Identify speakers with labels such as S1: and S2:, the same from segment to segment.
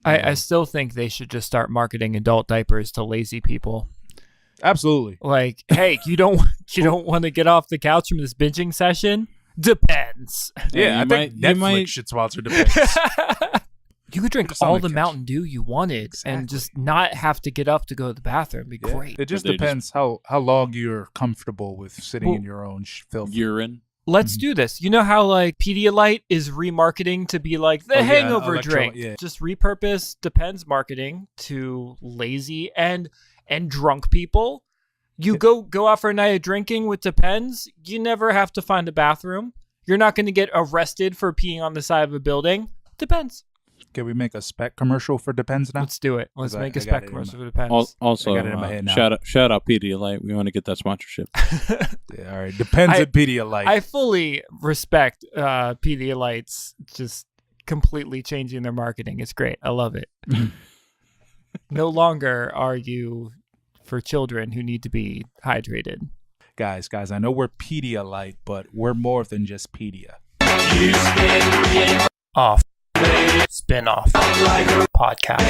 S1: I still think they should just start marketing adult diapers to lazy people.
S2: Absolutely.
S1: Like, hey, you don't want to get off the couch from this binging session? Depends.
S2: Yeah, I think Netflix should sponsor Depends.
S1: You could drink all the Mountain Dew you wanted and just not have to get up to go to the bathroom. It'd be great.
S2: It just depends how long you're comfortable with sitting in your own filth.
S3: Urine.
S1: Let's do this. You know how like Pedialyte is remarketing to be like the hangover drink? Just repurpose Depends marketing to lazy and drunk people. You go out for a night of drinking with Depends, you never have to find a bathroom. You're not going to get arrested for peeing on the side of a building. Depends.
S2: Can we make a spec commercial for Depends now?
S1: Let's do it. Let's make a spec commercial for Depends.
S3: Also,
S2: I got it in my head now.
S3: shout out Pedialyte. We want to get that sponsorship.
S2: Yeah, all right. Depends at Pedialyte.
S1: I fully respect Pedialyte's just completely changing their marketing. It's great. I love it. No longer are you for children who need to be hydrated.
S2: Guys, I know we're Pedialyte, but we're more than just Pedia.
S1: Off. Spin-off podcast.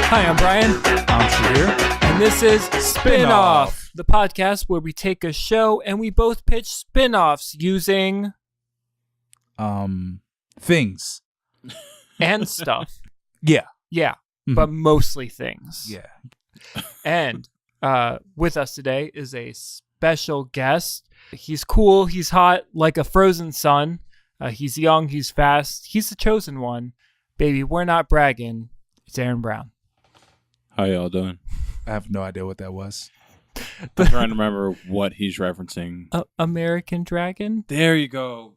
S1: Hi, I'm Brian.
S2: I'm Shahir.
S1: And this is Spin-Off, the podcast where we take a show and we both pitch spin-offs using...
S2: things.
S1: And stuff.
S2: Yeah.
S1: Yeah, but mostly things.
S2: Yeah.
S1: And with us today is a special guest. He's cool. He's hot like a frozen sun. He's young. He's fast. He's the chosen one. Baby, we're not bragging. It's Aaron Brown.
S3: How y'all doing?
S2: I have no idea what that was.
S3: I'm trying to remember what he's referencing.
S1: American Dragon?
S3: There you go.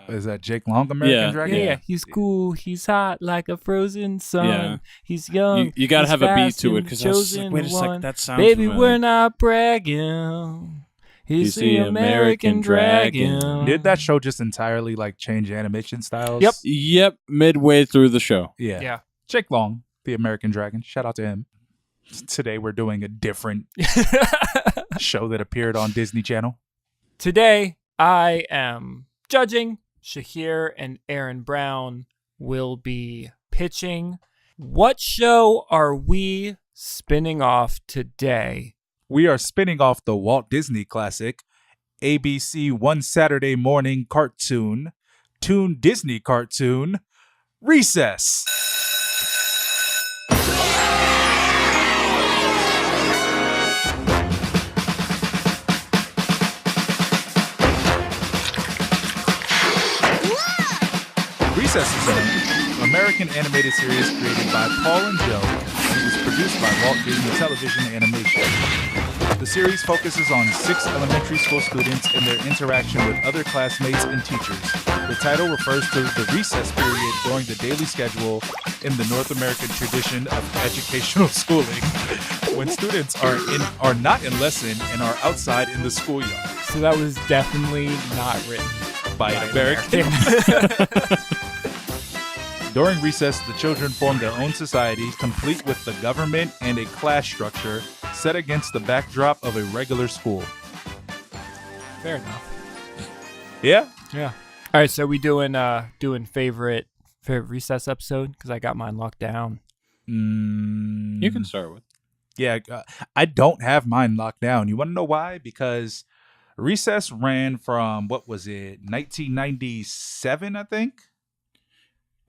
S2: Is that Jake Long, American Dragon?
S1: Yeah. He's cool. He's hot like a frozen sun.
S3: Yeah.
S1: He's young.
S3: You got to have a beat to it
S1: because
S3: because I was like, wait a second, that sounds
S1: Baby,
S3: familiar.
S1: we're not bragging. He's the American Dragon.
S2: Did that show just entirely like change animation styles?
S3: Yep. Midway through the show.
S2: Yeah. Jake Long, the American Dragon. Shout out to him. Today we're doing a different show that appeared on Disney Channel.
S1: Today I am judging. Shahir and Aaron Brown will be pitching. What show are we spinning off today?
S2: We are spinning off the Walt Disney classic, ABC One Saturday Morning cartoon, Toon Disney cartoon, Recess. Recess is an American animated series created by Paul and Joe, and it was produced by Walt Disney Television Animation. The series focuses on 6 elementary school students and their interaction with other classmates and teachers. The title refers to the recess period during the daily schedule in the North American tradition of educational schooling, when students are not in lesson and are outside in the schoolyard.
S1: So that was definitely not written
S2: by an American. During recess, the children form their own society, complete with the government and a class structure set against the backdrop of a regular school.
S1: Fair enough.
S2: Yeah?
S1: Yeah. All right, so we doing favorite recess episode? Because I got mine locked down.
S3: You can start with.
S2: Yeah, I don't have mine locked down. You want to know why? Because recess ran from, what was it, 1997, I think?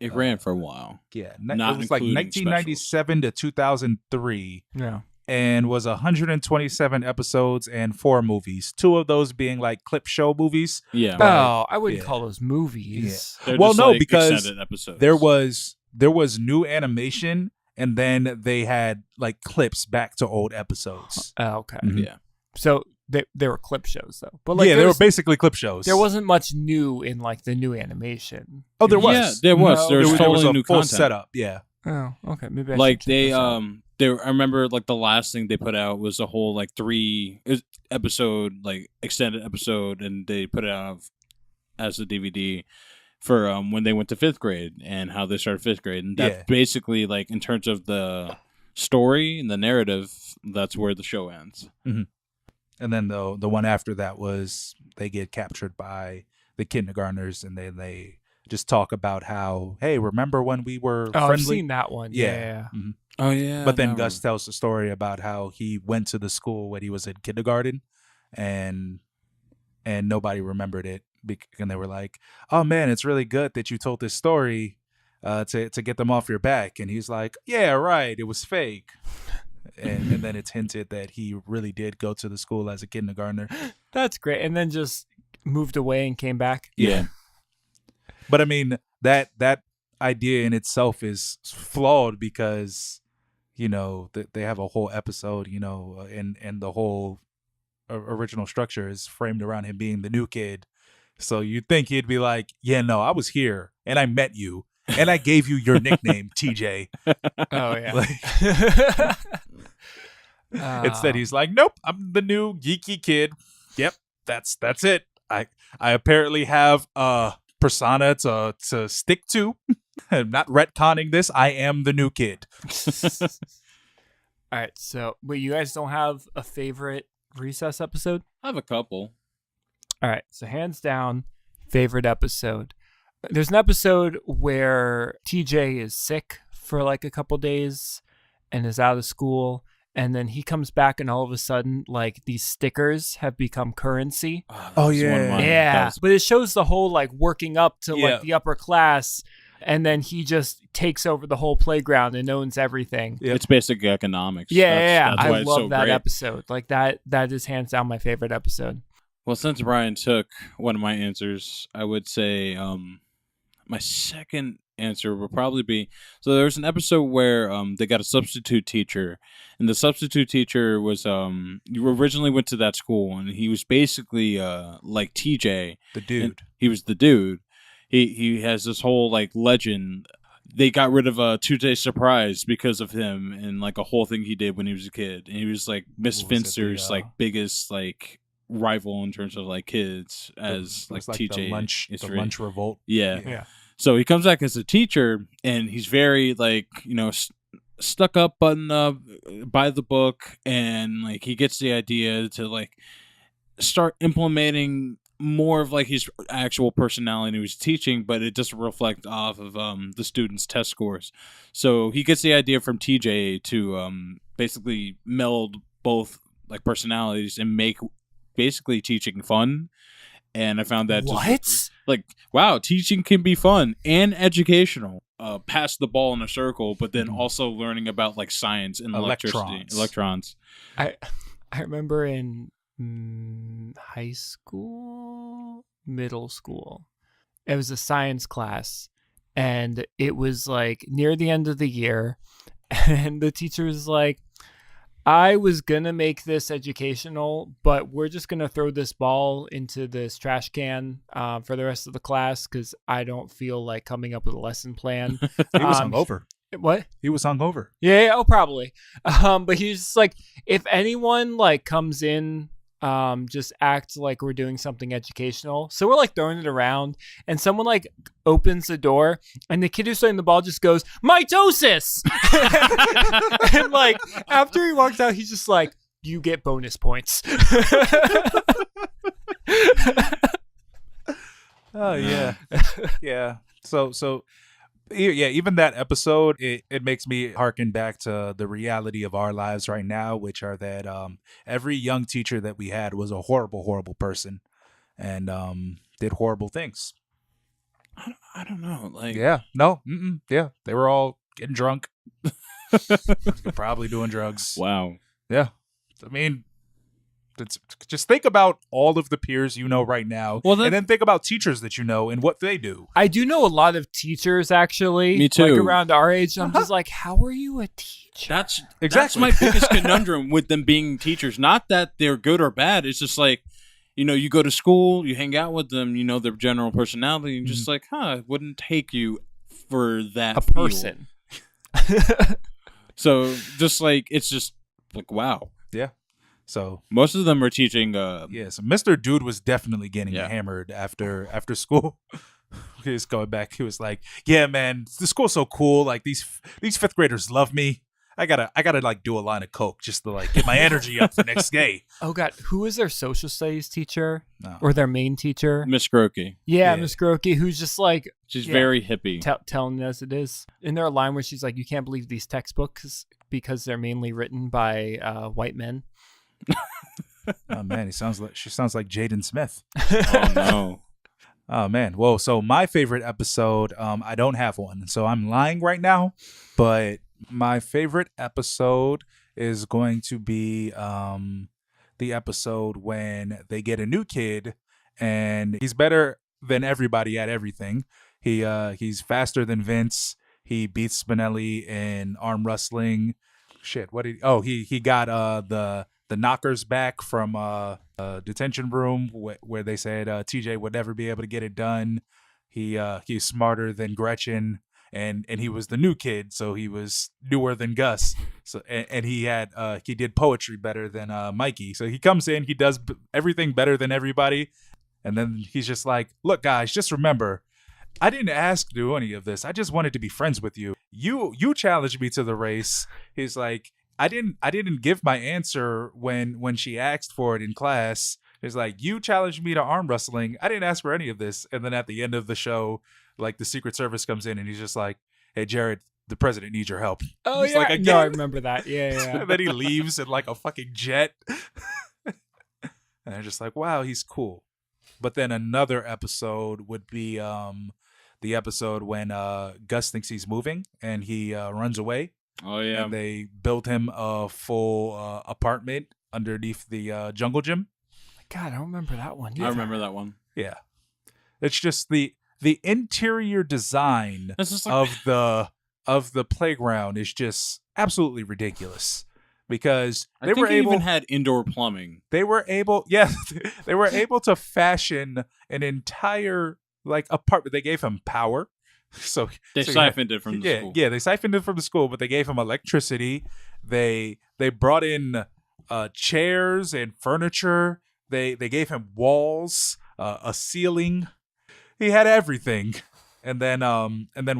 S3: It ran for a while.
S2: Yeah, it was like 1997
S3: specials.
S2: to 2003.
S1: Yeah.
S2: And was 127 episodes and 4 movies. 2 of those being like clip show movies.
S3: Yeah.
S1: Oh, I wouldn't call those movies.
S3: Yeah.
S2: Well, no,
S3: like
S2: because
S3: episodes.
S2: there was new animation, and then they had like clips back to old episodes.
S1: Oh, okay.
S2: Mm-hmm.
S3: Yeah.
S1: So they were clip shows though. But like
S2: they were basically clip shows.
S1: There wasn't much new in like the new animation.
S2: Oh, there was.
S3: Yeah, there was.
S1: No,
S3: there was totally
S2: a
S3: new
S2: full
S3: content.
S2: setup. Yeah.
S1: Oh, okay. Maybe I
S3: like
S1: should check this out.
S3: I remember like the last thing they put out was a whole like 3 episode like extended episode, and they put it out as a DVD for when they went to 5th grade and how they started 5th grade, and that's basically like in terms of the story and the narrative, that's where the show ends.
S2: Mm-hmm. And then the one after that was they get captured by the kindergartners, and they just talk about how, hey, remember when we were friendly?
S1: I've seen that one. Yeah.
S2: Mm-hmm.
S3: Oh yeah.
S2: But then Gus tells the story about how he went to the school when he was in kindergarten, and nobody remembered it, and they were like, "Oh man, it's really good that you told this story to get them off your back." And he's like, "Yeah, right, it was fake." And then it's hinted that he really did go to the school as a kindergartner.
S1: That's great. And then just moved away and came back.
S3: Yeah.
S2: But I mean, that idea in itself is flawed because, they have a whole episode, and the whole original structure is framed around him being the new kid. So you'd think he'd be like, yeah, no, I was here and I met you and I gave you your nickname, TJ.
S1: Oh, yeah.
S2: Instead, he's like, nope, I'm the new geeky kid. Yep, that's it. I apparently have a persona to stick to. I'm not retconning this. I am the new kid.
S1: All right. So, wait, you guys don't have a favorite Recess episode?
S3: I have a couple.
S1: All right. So, hands down, favorite episode. There's an episode where TJ is sick for like a couple days and is out of school. And then he comes back, and all of a sudden, like, these stickers have become currency.
S2: Oh yeah.
S1: Yeah. But it shows the whole, like, working up to, like, the upper class. And then he just takes over the whole playground and owns everything.
S2: Yep.
S3: It's basic economics.
S1: Yeah.
S3: That's why
S1: I
S3: it's
S1: love
S3: so
S1: that
S3: great.
S1: episode. Like, that is hands down my favorite episode.
S3: Well, since Brian took one of my answers, I would say my second answer would probably be, so there was an episode where they got a substitute teacher, and the substitute teacher was you originally went to that school, and he was basically like TJ,
S2: the dude.
S3: He was the dude. He has this whole like legend. They got rid of Tuesday Surprise because of him, and like a whole thing he did when he was a kid, and he was like Miss Finster's like biggest like rival in terms of like kids as like TJ.
S2: The lunch revolt.
S3: Yeah. So he comes back as a teacher, and he's very like, stuck up, buttoned up, by the book, and like he gets the idea to like start implementing more of like his actual personality he was teaching, but it doesn't reflect off of the students' test scores. So he gets the idea from TJ to basically meld both like personalities and make basically teaching fun. And I found that just, like, wow, teaching can be fun and educational. Pass the ball in a circle, but then also learning about like science and electrons.
S1: I remember in middle school, it was a science class, and it was like near the end of the year, and the teacher was like, I was gonna make this educational, but we're just gonna throw this ball into this trash can for the rest of the class because I don't feel like coming up with a lesson plan.
S2: He was hungover.
S1: What?
S2: He was hungover.
S1: Yeah, oh, probably. But he's just like, if anyone like comes in, just act like we're doing something educational. So we're like throwing it around, and someone like opens the door, and the kid who's throwing the ball just goes, mitosis. And like after he walks out, he's just like, you get bonus points.
S2: Oh yeah. Yeah. So yeah, even that episode, it makes me harken back to the reality of our lives right now, which are that every young teacher that we had was a horrible, horrible person and did horrible things.
S3: I don't know. Like,
S2: yeah, no, yeah, they were all getting drunk, probably doing drugs.
S3: Wow.
S2: Yeah, I mean, just think about all of the peers you know right now, and then think about teachers that you know and what they do.
S1: I do know a lot of teachers, actually.
S3: Me too.
S1: Like around our age. I'm just like, how are you a teacher?
S3: That's
S2: exactly
S3: my biggest conundrum with them being teachers. Not that they're good or bad. It's just like, you go to school, you hang out with them, their general personality, and just like, it wouldn't take you for that
S1: a person.
S3: So just like, it's just like, wow.
S2: Yeah. So
S3: most of them are teaching.
S2: So Mr. Dude was definitely getting hammered after school. He was going back. He was like, "Yeah, man, the school's so cool. Like these fifth graders love me. I gotta like do a line of coke just to like get my energy up for next day.
S1: Oh God, who is their social studies teacher
S2: No.
S1: or their main teacher?
S3: Miss Grokey.
S1: Yeah,
S2: Yeah.
S1: Miss Grokey, who's just like
S3: She's very hippie.
S1: telling it as it is. In there a line where she's like, "You can't believe these textbooks because they're mainly written by white men."
S2: Oh man, she sounds like Jaden Smith.
S3: Oh no.
S2: Oh man. Whoa. So my favorite episode, I don't have one, so I'm lying right now. But my favorite episode is going to be the episode when they get a new kid, and he's better than everybody at everything. He's faster than Vince. He beats Spinelli in arm wrestling. Shit. What did? He got the knockers back from detention room where they said TJ would never be able to get it done. He's smarter than Gretchen, and he was the new kid, so he was newer than Gus. So and he did poetry better than Mikey. So he comes in, he does everything better than everybody, and then he's just like, "Look, guys, just remember, I didn't ask to do any of this. I just wanted to be friends with you. You challenged me to the race." He's like, I didn't give my answer when she asked for it in class. It's like, you challenged me to arm wrestling. I didn't ask for any of this. And then at the end of the show, like the Secret Service comes in and he's just like, "Hey Jared, the president needs your help."
S1: Oh
S2: He's
S1: yeah,
S2: like,
S1: no,
S2: "Again?"
S1: I remember that. Yeah.
S2: And then he leaves in like a fucking jet. And I'm just like, wow, he's cool. But then another episode would be the episode when Gus thinks he's moving and he runs away.
S3: Oh yeah.
S2: And they built him a full apartment underneath the jungle gym.
S1: God, I don't remember that one.
S3: I remember that one.
S2: Yeah, it's just the interior design
S3: This is like,
S2: of the playground is just absolutely ridiculous because
S3: I think it even had indoor plumbing.
S2: they were able to fashion an entire like apartment. They gave him power. So
S3: They siphoned it from the school.
S2: Yeah, they siphoned it from the school, but they gave him electricity. They brought in chairs and furniture. They gave him walls, a ceiling. He had everything. And then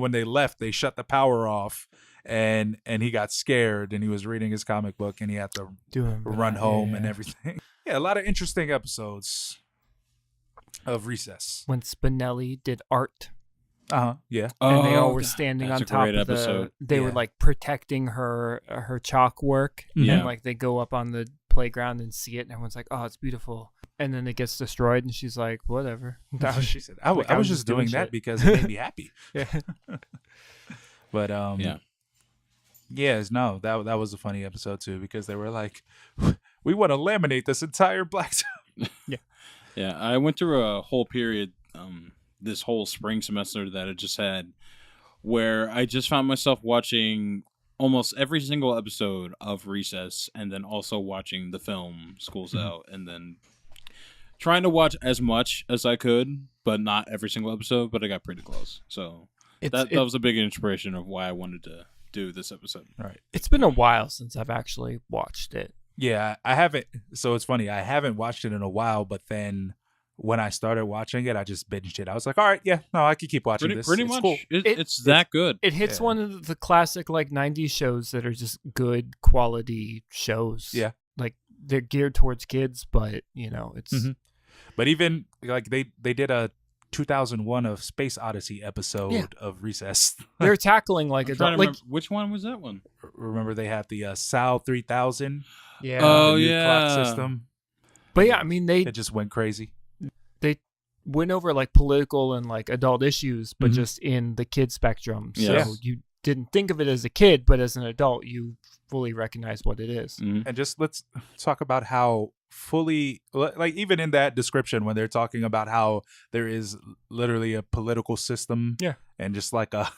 S2: when they left, they shut the power off, and he got scared, and he was reading his comic book, and he had to run home and everything. Yeah, a lot of interesting episodes of Recess.
S1: When Spinelli did art.
S2: Yeah.
S1: And they all were
S3: that's
S1: standing
S3: a
S1: on top
S3: great
S1: of the.
S3: episode.
S1: They were
S2: Yeah.
S1: like protecting her chalk work,
S3: Yeah.
S1: and like they go up on the playground and see it, and everyone's like, "Oh, it's beautiful." And then it gets destroyed, and she's like, "Whatever."
S2: She said, I was just doing that
S1: shit.
S2: because it made me happy.
S1: Yeah.
S2: But no, that was a funny episode too because they were like, "We want to laminate this entire blacktop."
S3: Yeah, I went through a whole period this whole spring semester that I just had where I just found myself watching almost every single episode of Recess and then also watching the film School's Out and then trying to watch as much as I could, but not every single episode, but I got pretty close. So that was a big inspiration of why I wanted to do this episode.
S2: Right.
S1: It's been a while since I've actually watched it.
S2: Yeah, I haven't. So it's funny. I haven't watched it in a while, but then when I started watching it, I just binged it. I was like, all right, yeah, no, I could keep watching this.
S3: Pretty
S2: It's
S3: much.
S2: cool.
S3: It's that good.
S1: It hits
S2: Yeah.
S1: one of the classic like 90s shows that are just good quality shows.
S2: Yeah.
S1: Like they're geared towards kids, but it's
S2: Mhm. But even like they did a 2001 of Space Odyssey episode of Recess.
S1: they're tackling like
S3: I'm trying to
S1: like
S3: remember, which one was that one?
S2: Remember they had the SAL 3000
S1: yeah.
S3: Oh,
S2: the new
S3: yeah.
S2: clock system.
S1: But yeah, I mean
S2: It just went crazy.
S1: they went over like political and like adult issues, but
S2: Mhm.
S1: just in the kid spectrum.
S3: Yeah.
S1: So you didn't think of it as a kid, but as an adult, you fully recognize what it is.
S3: Mhm.
S2: And just let's talk about how fully, like even in that description when they're talking about how there is literally a political system,
S1: Yeah.
S2: and just like a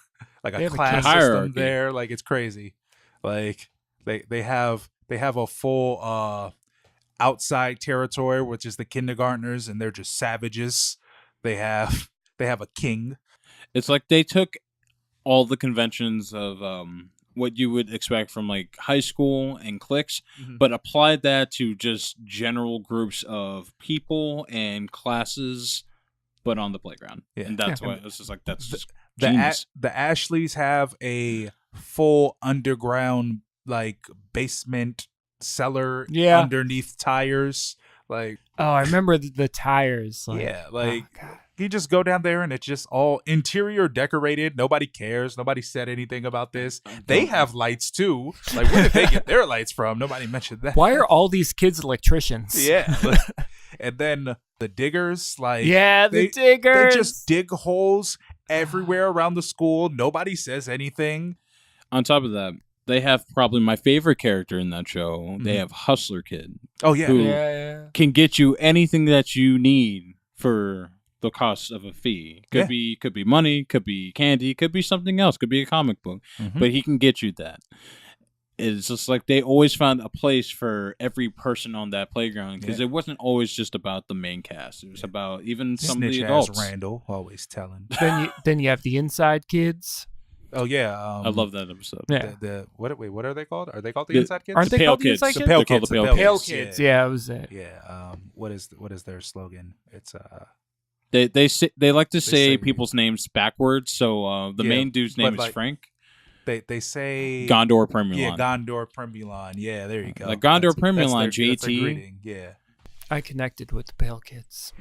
S1: They have a
S2: class
S3: hierarchy.
S2: system there, like it's crazy. Like they have a full outside territory, which is the kindergartners, and they're just savages. They have a king.
S3: It's like they took all the conventions of what you would expect from like high school and cliques,
S2: Mhm.
S3: but applied that to just general groups of people and classes, but on the playground.
S2: Yeah.
S3: And that's
S1: Yeah.
S3: why it's just like that's just
S2: The
S3: genius.
S2: Ashleys have a full underground like basement cellar
S1: Yeah.
S2: underneath tires. Like,
S1: Oh, I remember the tires. Like,
S2: yeah, like
S1: oh, God.
S2: you just go down there and it's just all interior decorated. Nobody cares. Nobody said anything about this. They have lights too. Like, where did they get their lights from? Nobody mentioned that.
S1: Why are all these kids electricians?
S2: Yeah. And then the diggers, like,
S1: Yeah, the diggers.
S2: They just dig holes everywhere around the school. Nobody says anything.
S3: On top of that, they have probably my favorite character in that show. They have Hustler Kid.
S2: Oh, yeah.
S3: Who
S1: yeah.
S3: can get you anything that you need for the cost of a fee. Could be money, could be candy, could be something else, could be a comic book. But he can get you that. It's just like they always found a place for every person on that playground because it wasn't always just about the main cast. It was about even some of the adults.
S2: Randall always telling.
S1: Then you have the inside kids.
S2: Oh yeah,
S3: I love that episode.
S1: Yeah.
S2: What are they called? Are they called the Inside Kids?
S1: Aren't they
S3: Pale
S1: called
S3: Kids.
S1: the Inside
S3: The
S1: Kids?
S3: Pale Kids.
S2: The
S1: Pale Kids. Yeah, it was it.
S2: Yeah. What is their slogan? It's
S3: They like to say
S2: say-
S3: people's names backwards. So the main dude's name is Frank.
S2: They say
S3: Gondor Premilon.
S2: Yeah, Gondor Premilon. Yeah, there you go.
S3: Like Gondor
S2: That's
S3: Premilon,
S2: their- that's their
S3: JT.
S2: greeting. Yeah.
S1: I connected with the Pale Kids.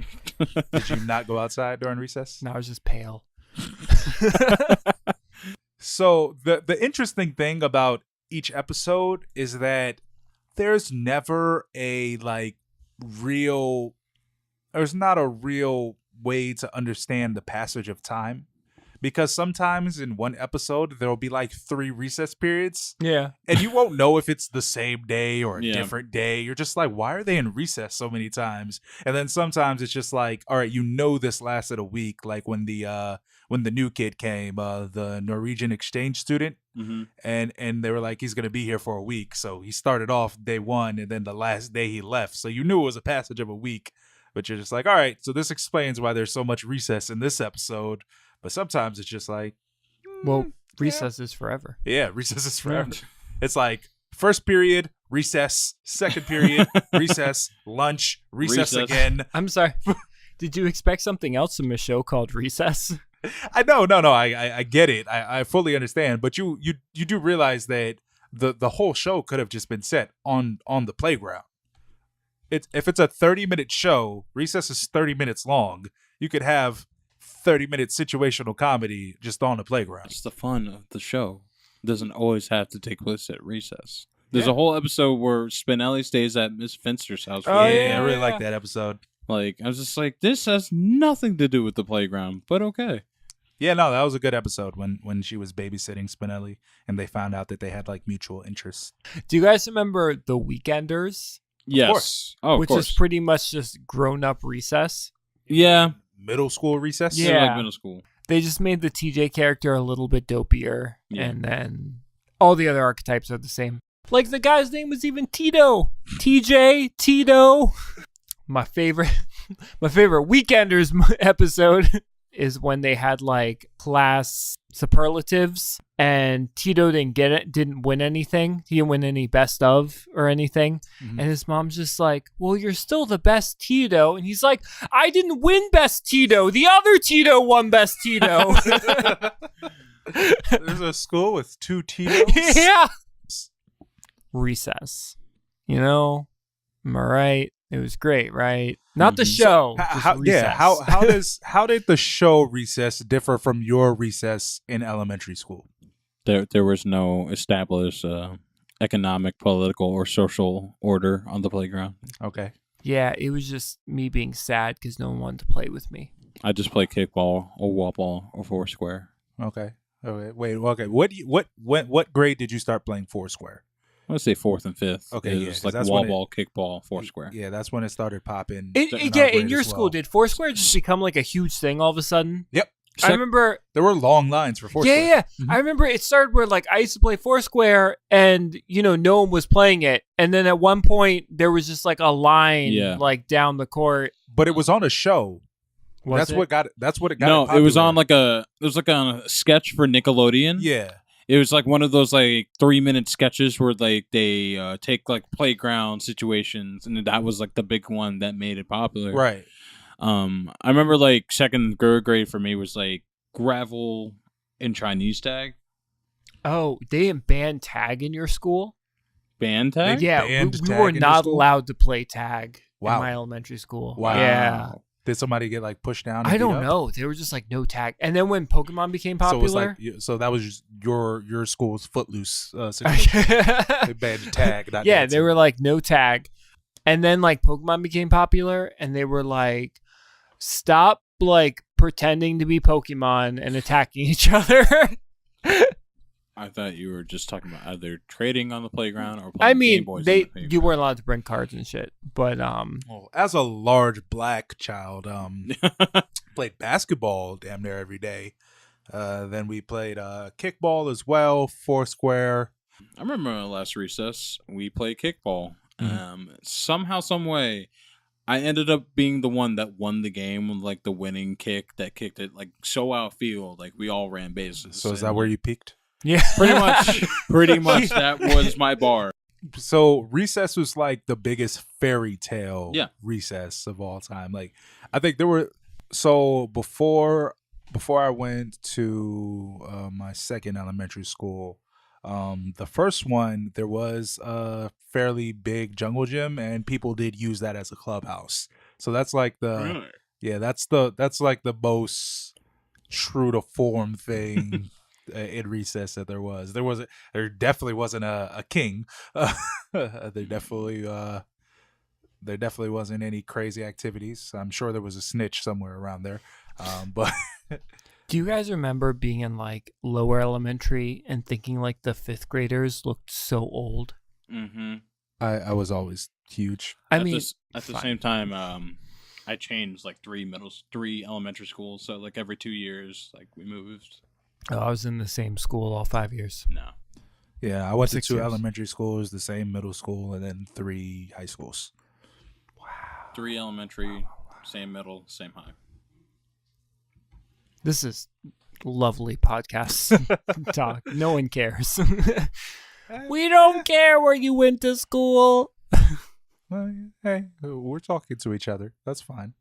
S2: Did you not go outside during recess?
S1: No, I was just pale.
S2: So the interesting thing about each episode is that there's never there's not a real way to understand the passage of time, because sometimes in one episode there'll be like 3 recess periods
S1: Yeah.
S2: and you won't know if it's the same day or a
S3: Yeah.
S2: different day. You're just like, why are they in recess so many times? And then sometimes it's just like, all right, this lasted a week, like when the new kid came, the Norwegian exchange student, and they were like, he's gonna be here for a week. So he started off day 1, and then the last day he left. So you knew it was a passage of a week, but you're just like, all right, so this explains why there's so much recess in this episode. But sometimes it's just like,
S1: Well, recess is forever.
S2: yeah, recess is forever. It's like first period, recess, second period, recess, lunch, recess again.
S1: I'm sorry. Did you expect something else from a show called Recess?
S2: I know, no, I get it. I fully understand. But you do realize that the whole show could have just been set on the playground. If it's a 30-minute show, recess is 30 minutes long. You could have 30-minute situational comedy just on the playground.
S3: It's the fun of the show. It doesn't always have to take place at recess. There's a whole episode where Spinelli stays at Miss Finster's house.
S1: Oh,
S2: I really like that episode.
S3: Like, I was just like, this has nothing to do with the playground, but okay.
S2: Yeah, no, that was a good episode when she was babysitting Spinelli and they found out that they had like mutual interests.
S1: Do you guys remember The Weekenders?
S3: Yes.
S2: course.
S3: Oh, of
S1: Which
S3: course.
S1: is pretty much just grown-up recess.
S3: Yeah.
S2: Middle school recess?
S1: Yeah.
S3: Sort of like middle school.
S1: They just made the TJ character a little bit dopier,
S3: Yeah.
S1: and then all the other archetypes are the same. Like the guy's name was even Tito. TJ, Tito. My favorite Weekenders episode is when they had like class superlatives and Tito didn't win anything. He didn't win any best of or anything.
S2: Mhm.
S1: And his mom's just like, well, you're still the best Tito. And he's like, I didn't win best Tito. The other Tito won best Tito.
S2: There's a school with 2 Tito's?
S1: Yeah. Recess. You know, am I right? It was great, right? Not the show. just Recess.
S2: How did the show Recess differ from your recess in elementary school?
S3: There was no established economic, political, or social order on the playground.
S2: Okay.
S1: Yeah, it was just me being sad because no one wanted to play with me.
S3: I just played kickball or wall ball or Foursquare.
S2: Okay. Wait. Okay. What grade did you start playing Foursquare?
S3: I would say 4th and 5th.
S2: Okay,
S3: It
S2: yeah,
S3: was
S2: 'cause
S3: like
S2: that's
S3: wall
S2: when
S3: ball, kickball, Foursquare.
S2: Yeah, that's when it started popping.
S1: In your school, did Foursquare just become like a huge thing all of a sudden?
S2: Yep.
S1: I remember.
S2: There were long lines for Foursquare.
S1: Yeah. I remember it started where like I used to play Foursquare, and no one was playing it, and then at one point there was just like a line like down the court.
S2: But it was on a show.
S1: Was
S2: That's what got it
S3: No, it was
S2: popular.
S3: on a sketch for Nickelodeon.
S2: Yeah.
S3: It was like one of those like 3-minute sketches where like they take like playground situations, and that was like the big one that made it popular.
S2: Right.
S3: I remember like 2nd and 3rd grade for me was like gravel and Chinese tag.
S1: Oh, they didn't ban tag in your school?
S3: Band tag?
S1: Yeah, we were not allowed to play tag in my elementary school.
S2: Wow.
S1: Yeah.
S2: Did somebody get like pushed down?
S1: I don't know. They were just like no tag. And then when Pokemon became popular,
S2: so that was just your school's footloose situation. They banned tag. Not
S1: yeah,
S2: dancing.
S1: they were like no tag. And then like Pokemon became popular, and they were like, stop like pretending to be Pokemon and attacking each other.
S3: I thought you were just talking about either trading on the playground or playing Game Boys.
S1: You weren't allowed to bring cards and shit. But
S2: well, as a large black child, played basketball damn near every day. Then we played kickball as well, Foursquare.
S3: I remember my last recess, we played kickball. Somehow, some way, I ended up being the one that won the game with like the winning kick that kicked it like so outfield, like we all ran bases.
S2: So is that where you peaked?
S1: Yeah,
S3: pretty much that was my bar.
S2: So recess was like the biggest fairy tale recess of all time. Like I think there were before I went to my second elementary school, the first one there was a fairly big jungle gym and people did use that as a clubhouse. So that's like that's like the most true to form thing in recess that there was. There definitely wasn't a king. There definitely wasn't any crazy activities. I'm sure there was a snitch somewhere around there. But
S1: do you guys remember being in like lower elementary and thinking like the fifth graders looked so old?
S3: Mm-hmm.
S2: I was always huge.
S3: At the same time, I changed like three elementary schools. So like every 2 years, like we moved.
S1: Oh, I was in the same school all 5 years.
S3: No.
S2: Yeah, I went to 2 elementary schools, the same middle school, and then 3 high schools.
S3: Wow. 3 elementary, same middle, same high.
S1: This is lovely podcast talk. No one cares. We don't care where you went to school.
S2: Well, hey, we're talking to each other. That's fine.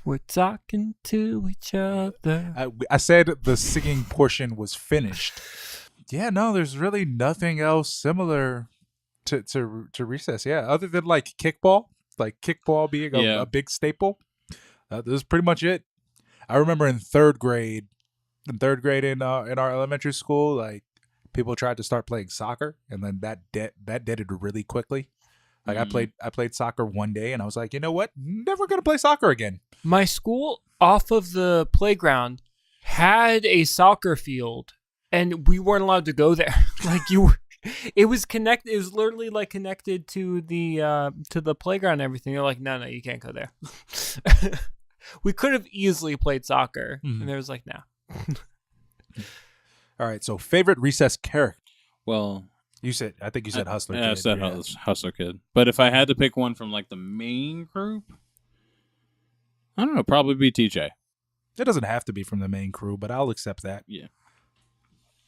S1: We're talking to each other.
S2: I said the singing portion was finished. Yeah, no, there's really nothing else similar to recess. Yeah, other than like kickball being a big staple. This is pretty much it. I remember in third grade in our elementary school, like people tried to start playing soccer, and then that did it really quickly. Like I played soccer one day, and I was like, you know what? Never gonna play soccer again.
S1: My school off of the playground had a soccer field, and we weren't allowed to go there. It was connected. It was literally like connected to the playground and everything. They're like, no, you can't go there. We could have easily played soccer, and there was like, no.
S2: All right. So favorite recess character.
S3: Well,
S2: I think you said Hustler Kid.
S3: Yeah, I said Hustler Kid. But if I had to pick one from like the main group, I don't know, probably be TJ.
S2: It doesn't have to be from the main crew, but I'll accept that.
S3: Yeah.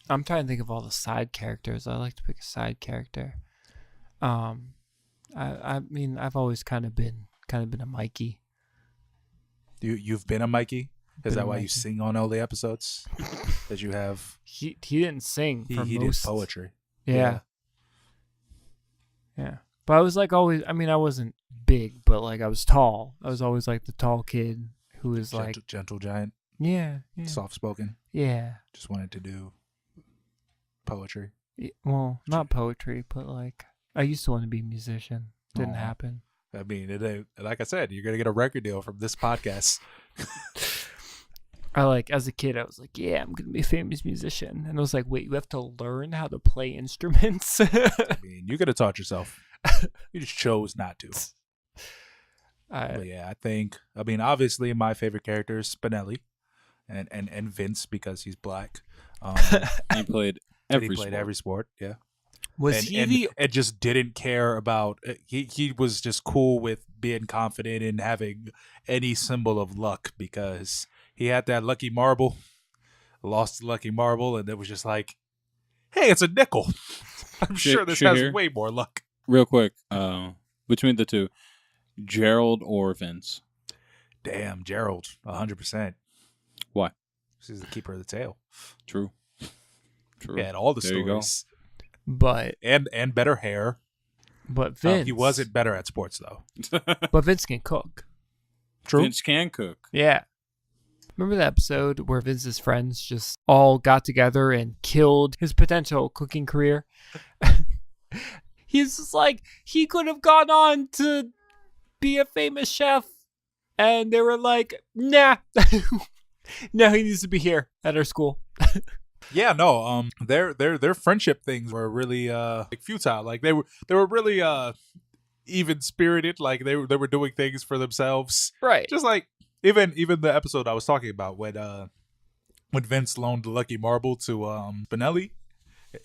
S1: I'm trying to think of all the side characters. I like to pick a side character. I mean, I've always kind of been a Mikey.
S2: You've been a Mikey? Is that why you sing on all the episodes? That you have?
S1: He didn't sing.
S2: He did poetry.
S1: Yeah. But I was like always. I mean, I wasn't big, but like I was tall. I was always like the tall kid who was like
S2: gentle giant.
S1: Yeah.
S2: Soft spoken.
S1: Yeah.
S2: Just wanted to do poetry.
S1: Well, not poetry, but like I used to want to be a musician. Didn't happen.
S2: I mean, like I said, you're gonna get a record deal from this podcast.
S1: As a kid, I was like, yeah, I'm gonna be a famous musician, and I was like, wait, you have to learn how to play instruments.
S2: I mean, you could have taught yourself. You just chose not to. But yeah, I mean, obviously, my favorite character is Spinelli, and Vince because he's black.
S3: He played every
S2: sport. Yeah.
S1: And
S2: just didn't care about he was just cool with being confident in having any symbol of luck because he had that lucky marble, lost the lucky marble, and it was just like, hey, it's a nickel. I'm sure this has way more luck.
S3: Real quick, between the two, Gerald or Vince?
S2: Damn, Gerald, 100%.
S3: Why?
S2: He's the keeper of the tail.
S3: True.
S2: He had all the stories.
S1: But
S2: and better hair.
S1: But Vince,
S2: he wasn't better at sports though.
S1: but Vince can cook.
S2: True.
S3: Vince can cook.
S1: Yeah. Remember the episode where Vince's friends just all got together and killed his potential cooking career? He's just like, he could have gone on to be a famous chef. And they were like, nah. No, he needs to be here at our school.
S2: Yeah, no. Their friendship things were really like futile. Like they were really even spirited. Like they were doing things for themselves.
S1: Right.
S2: Just like even the episode I was talking about when Vince loaned the lucky marble to Spinelli.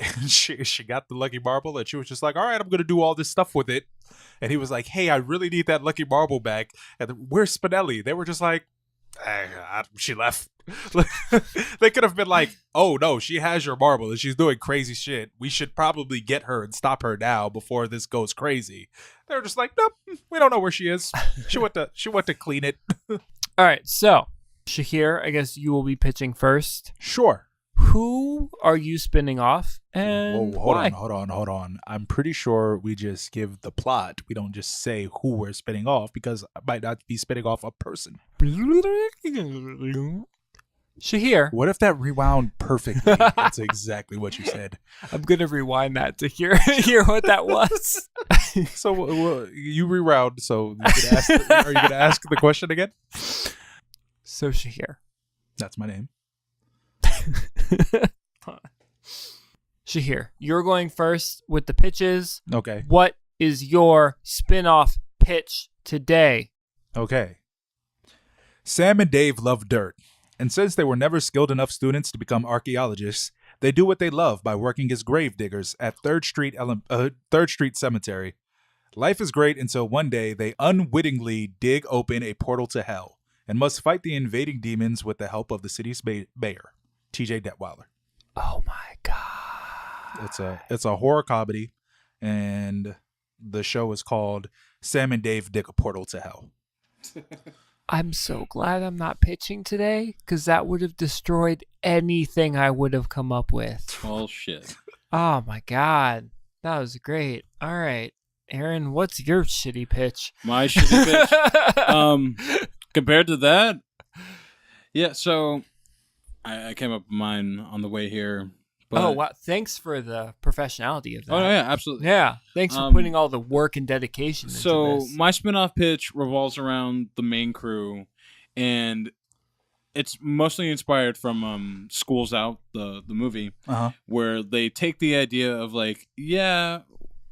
S2: And she got the lucky marble and she was just like, all right, I'm gonna do all this stuff with it. And he was like, hey, I really need that lucky marble back. And where's Spinelli? They were just like, she left. They could have been like, oh no, she has your marble and she's doing crazy shit. We should probably get her and stop her now before this goes crazy. They were just like, nope, we don't know where she is. She went to clean it.
S1: All right, so Shahir, I guess you will be pitching first.
S2: Sure.
S1: Who are you spinning off and
S2: Whoa,
S1: why?
S2: hold on. I'm pretty sure we just give the plot. We don't just say who we're spinning off because I might not be spinning off a person.
S1: Shahir.
S2: What if that rewound perfectly? That's exactly what you said.
S1: I'm going to rewind that to hear what that was.
S2: So you rewound, so you can ask, are you going to ask the question again?
S1: So Shahir.
S2: That's my name.
S1: Shahir, you're going first with the pitches.
S2: Okay.
S1: What is your spin-off pitch today?
S2: Okay. Sam and Dave love dirt, and since they were never skilled enough students to become archaeologists, they do what they love by working as grave diggers at 3rd Street Cemetery. Life is great until one day they unwittingly dig open a portal to hell and must fight the invading demons with the help of the city's mayor, TJ Detweiler.
S1: Oh my god.
S2: It's a horror comedy, and the show is called Sam and Dave Dig a Portal to Hell.
S1: I'm so glad I'm not pitching today, because that would have destroyed anything I would have come up with.
S3: Well, shit.
S1: Oh my god. That was great. All right. Aaron, what's your shitty pitch?
S3: My shitty pitch? Compared to that? Yeah, so I came up with mine on the way here. But...
S1: Oh, wow. Thanks for the professionality of that.
S3: Oh, yeah, absolutely.
S1: Yeah. Thanks for putting all the work and dedication into this.
S3: So my spin-off pitch revolves around the main crew, and it's mostly inspired from Schools Out, the movie, where they take the idea of like, yeah,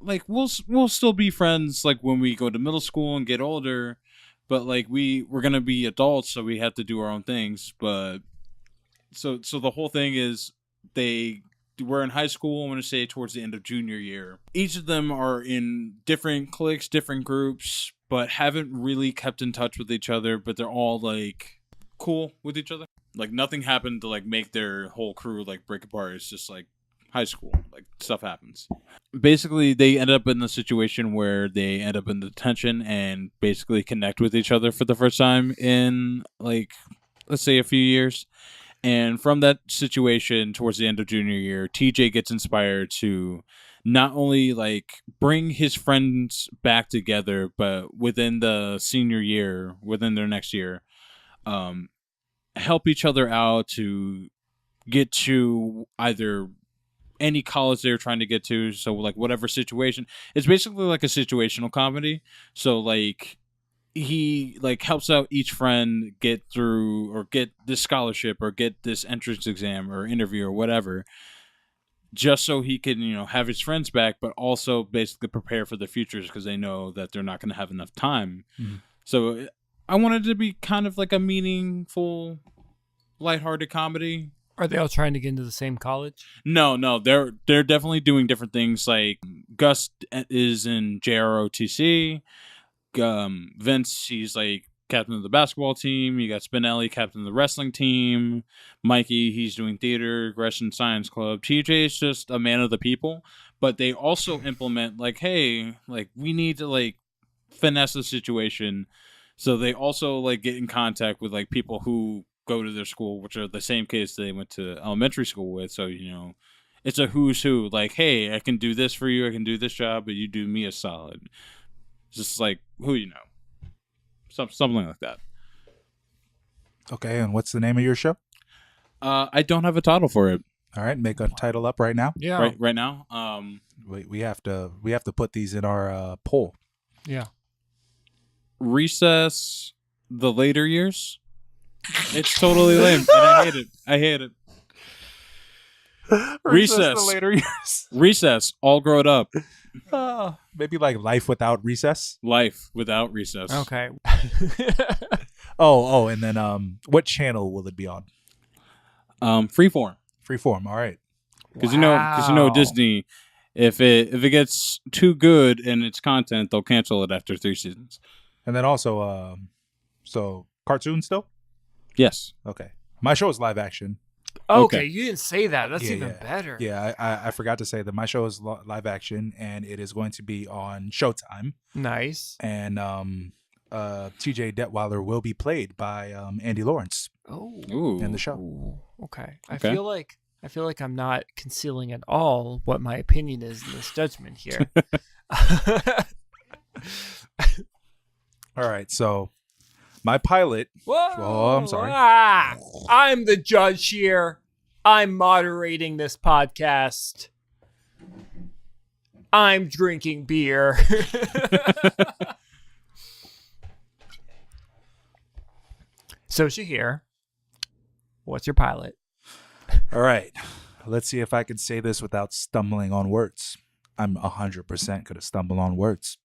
S3: like we'll still be friends like when we go to middle school and get older, but like we're gonna be adults, so we have to do our own things. But so the whole thing is we're in high school, I want to say towards the end of junior year. Each of them are in different cliques, different groups, but haven't really kept in touch with each other, but they're all like cool with each other. Like nothing happened to like make their whole crew like break apart. It's just like high school, like stuff happens. Basically, they end up in the situation where they end up in detention and basically connect with each other for the first time in like, let's say a few years. And from that situation towards the end of junior year, TJ gets inspired to not only like bring his friends back together, but within the senior year, within their next year, help each other out to get to either any college they're trying to get to. So like whatever situation, it's basically like a situational comedy. So like, he like helps out each friend get through or get this scholarship or get this entrance exam or interview or whatever, just so he can, have his friends back, but also basically prepare for the futures because they know that they're not going to have enough time. Mm-hmm. So I wanted it to be kind of like a meaningful, lighthearted comedy.
S1: Are they all trying to get into the same college?
S3: No, they're definitely doing different things. Like Gus is in JROTC. Vince, he's like captain of the basketball team. You got Spinelli, captain of the wrestling team. Mikey, he's doing theater, Gresham Science Club. TJ is just a man of the people, but they also implement like, hey, like we need to like finesse the situation. So they also like get in contact with like people who go to their school, which are the same kids they went to elementary school with. So, it's a who's who. Like, hey, I can do this for you. I can do this job, but you do me a solid. Just like who you know, something like that.
S2: Okay, and what's the name of your show?
S3: I don't have a title for it.
S2: All right, make a title up right now.
S1: Yeah.
S3: Right now.
S2: We have to put these in our poll.
S1: Yeah.
S3: Recess, the later years. It's totally lame, and I hate it. Recess,
S2: the later years.
S3: Recess, all grown up.
S2: Maybe like Life Without Recess.
S3: Life without recess.
S1: Okay.
S2: Oh, and then what channel will it be on?
S3: Freeform.
S2: Freeform. All right.
S3: Because you know Disney, if it gets too good in its content, they'll cancel it after 3 seasons.
S2: And then also, so cartoon still?
S3: Yes.
S2: Okay. My show is live action.
S1: Okay, you didn't say that. That's even better.
S2: Yeah, I forgot to say that my show is live action, and it is going to be on Showtime.
S1: Nice.
S2: And T.J. Detweiler will be played by Andy Lawrence.
S1: Oh,
S2: in the show.
S1: Ooh, okay. I feel like I'm not concealing at all what my opinion is in this judgment here.
S2: All right, so my pilot.
S1: Whoa!
S2: Oh, I'm sorry.
S1: I'm the judge here. I'm moderating this podcast. I'm drinking beer. So Shahir, what's your pilot?
S2: All right, let's see if I can say this without stumbling on words. I'm 100% going to stumble on words.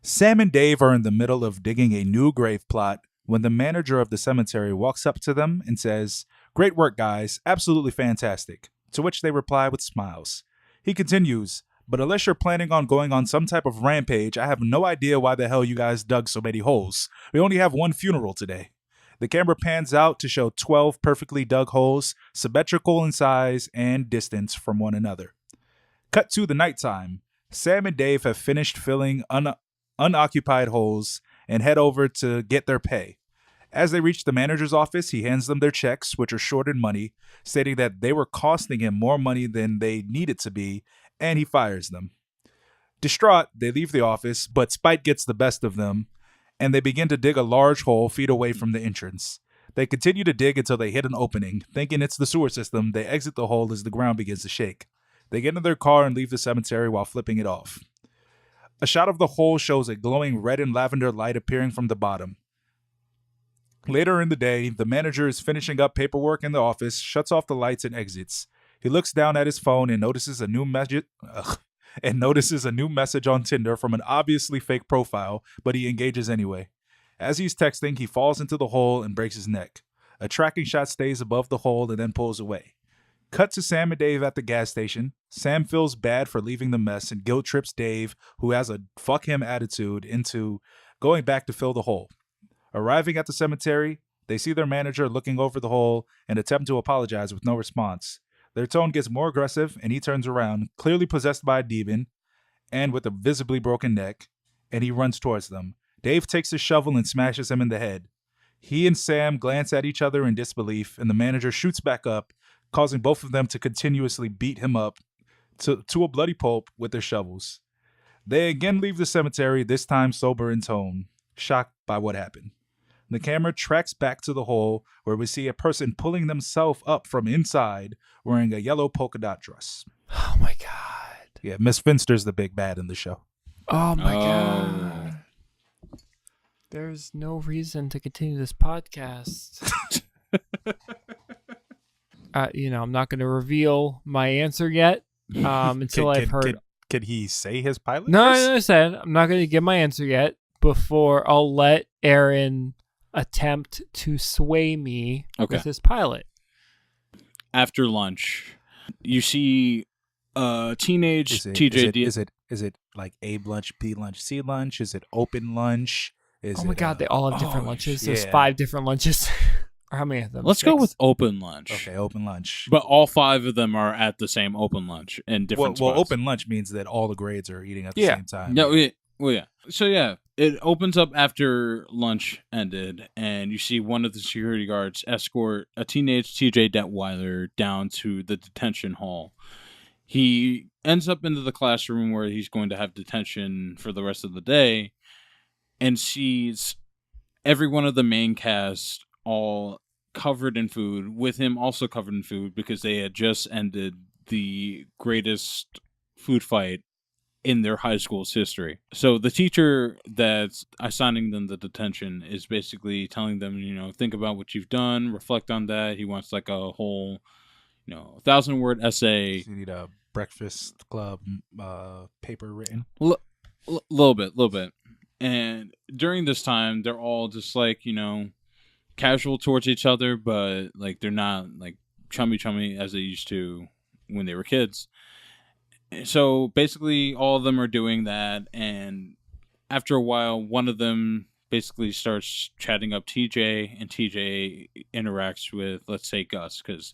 S2: Sam and Dave are in the middle of digging a new grave plot when the manager of the cemetery walks up to them and says, "Great work, guys. Absolutely fantastic." To which they reply with smiles. He continues, "But unless you're planning on going on some type of rampage, I have no idea why the hell you guys dug so many holes. We only have one funeral today." The camera pans out to show 12 perfectly dug holes, symmetrical in size and distance from one another. Cut to the nighttime. Sam and Dave have finished filling unoccupied holes and head over to get their pay. As they reach the manager's office, he hands them their checks, which are short in money, stating that they were costing him more money than they needed to be, and he fires them. Distraught, they leave the office, but spite gets the best of them, and they begin to dig a large hole feet away from the entrance. They continue to dig until they hit an opening. Thinking it's the sewer system, they exit the hole as the ground begins to shake. They get into their car and leave the cemetery while flipping it off. A shot of the hole shows a glowing red and lavender light appearing from the bottom. Later in the day, the manager is finishing up paperwork in the office, shuts off the lights, and exits. He looks down at his phone and notices a new message on Tinder from an obviously fake profile, but he engages anyway. As he's texting, he falls into the hole and breaks his neck. A tracking shot stays above the hole and then pulls away. Cut to Sam and Dave at the gas station. Sam feels bad for leaving the mess and guilt trips Dave, who has a fuck him attitude, into going back to fill the hole. Arriving at the cemetery, they see their manager looking over the hole and attempt to apologize with no response. Their tone gets more aggressive, and he turns around, clearly possessed by a demon, and with a visibly broken neck, and he runs towards them. Dave takes his shovel and smashes him in the head. He and Sam glance at each other in disbelief, and the manager shoots back up, causing both of them to continuously beat him up to a bloody pulp with their shovels. They again leave the cemetery, this time sober in tone, shocked by what happened. The camera tracks back to the hole, where we see a person pulling themselves up from inside, wearing a yellow polka dot dress.
S1: Oh my god.
S2: Yeah, Miss Finster's the big bad in the show.
S1: Oh my god. There's no reason to continue this podcast. I'm not going to reveal my answer yet until I've heard.
S2: Could he say his pilot?
S1: No, I said I'm not going to give my answer yet before I'll let Aaron attempt to sway me with his pilot.
S3: After lunch, you see teenage TJ.
S2: Is it like Abe lunch, B lunch, C lunch? Is it open lunch?
S1: Oh my god, they all have different lunches. There's 5 different lunches. Or how many of them?
S3: Let's go with open lunch.
S2: Okay, open lunch.
S3: But all 5 of them are at the same open lunch in different spots.
S2: Well, open lunch means that all the grades are eating at the same time.
S3: Yeah. So it opens up after lunch ended, and you see one of the security guards escort a teenage TJ Detweiler down to the detention hall. he ends up into the classroom where he's going to have detention for the rest of the day, and sees every one of the main cast all covered in food, with him also covered in food, because they had just ended the greatest food fight in their high school's history. So the teacher that's assigning them the detention is basically telling them, think about what you've done, reflect on that. He wants like a whole, 1,000-word essay.
S2: You need a Breakfast Club paper written.
S3: Little bit. And during this time, they're all just like, casual towards each other, but like they're not like chummy as they used to when they were kids. So basically all of them are doing that, and after a while one of them basically starts chatting up TJ, and TJ interacts with, let's say, Gus, because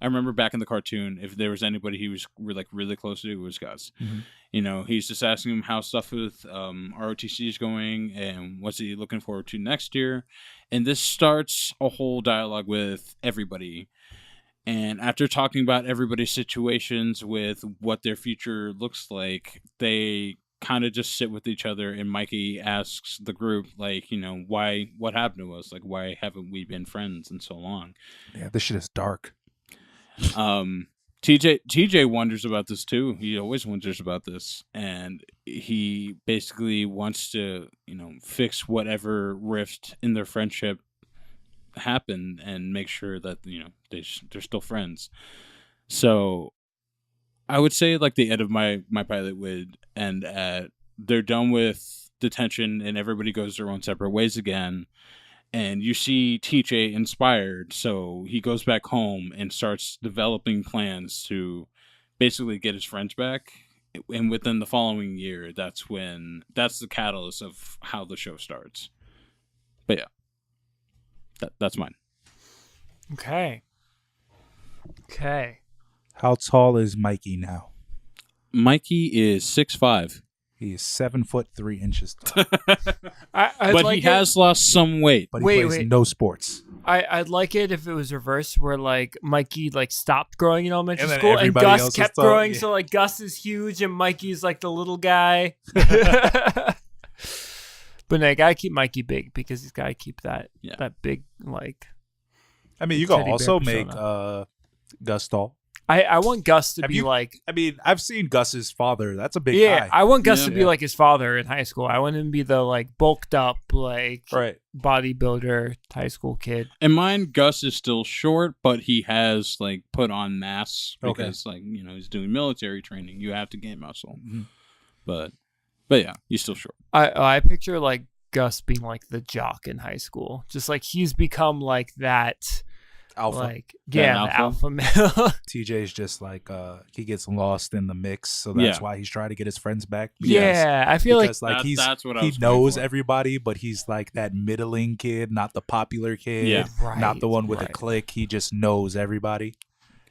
S3: I remember back in the cartoon, if there was anybody he was really close to, it was Gus. Mm-hmm. He's just asking him how stuff with ROTC is going and what's he looking forward to next year. And this starts a whole dialogue with everybody. And after talking about everybody's situations with what their future looks like, they kind of just sit with each other, and Mikey asks the group, like, what happened to us? Like, why haven't we been friends in so long?
S2: Yeah, this shit is dark.
S3: TJ wonders about this too. He always wonders about this, and he basically wants to, fix whatever rift in their friendship happened and make sure that they're still friends. So I would say like the end of my pilot would end at they're done with detention and everybody goes their own separate ways again. And you see TJ inspired, so he goes back home and starts developing plans to basically get his friends back. And within the following year, that's the catalyst of how the show starts. But yeah, that's mine.
S1: Okay.
S2: How tall is Mikey now?
S3: Mikey is 6'5".
S2: He is 7'3" tall.
S3: But like he has lost some weight.
S2: But he plays no sports.
S1: I'd like it if it was reversed, where like Mikey like stopped growing in elementary
S2: And then
S1: school, and
S2: everybody
S1: Gus
S2: else
S1: kept
S2: is tall,
S1: growing.
S2: yeah.
S1: So like Gus is huge, and Mikey's like the little guy. But no, I gotta keep Mikey big because he's gotta keep that big like.
S2: I mean, you can also
S1: persona.
S2: make Gus tall.
S1: I want Gus to be like.
S2: I mean, I've seen Gus's father. That's a big guy.
S1: I want Gus to be like his father in high school. I want him to be the like bulked up like bodybuilder high school kid.
S3: In mine, Gus is still short, but he has like put on mass because like he's doing military training. You have to gain muscle, but yeah, he's still short.
S1: I picture like Gus being like the jock in high school, just like he's become like that.
S2: Alpha.
S1: Like, the alpha male.
S2: TJ's just like he gets lost in the mix, so that's why he's trying to get his friends back.
S1: I feel like
S3: that's what
S2: he knows everybody, but he's like that middling kid, not the popular kid, not the one with a clique. He just knows everybody.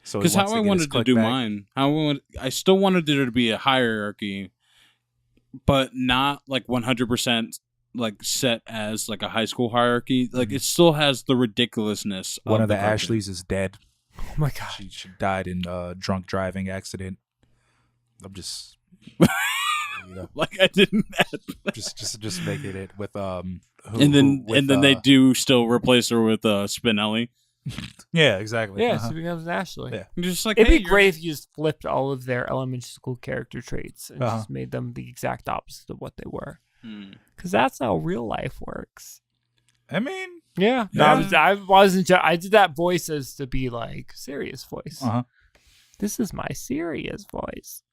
S2: So
S3: because how I wanted to do mine, I still wanted there to be a hierarchy, but not like 100%. Like set as like a high school hierarchy, like it still has the ridiculousness.
S2: One of the Ashleys is dead.
S1: Oh my god,
S2: she died in a drunk driving accident. I'm just
S3: like I didn't
S2: just making it with and
S3: then they do still replace her with Spinelli.
S2: Yeah, exactly.
S1: Yeah, so it becomes an Ashley.
S2: Yeah.
S3: Just like
S1: it'd be great if you just flipped all of their elementary school character traits and just made them the exact opposite of what they were. Because that's how real life works.
S2: I mean,
S1: yeah. No, I did that voice as to be like serious voice. This is my serious voice.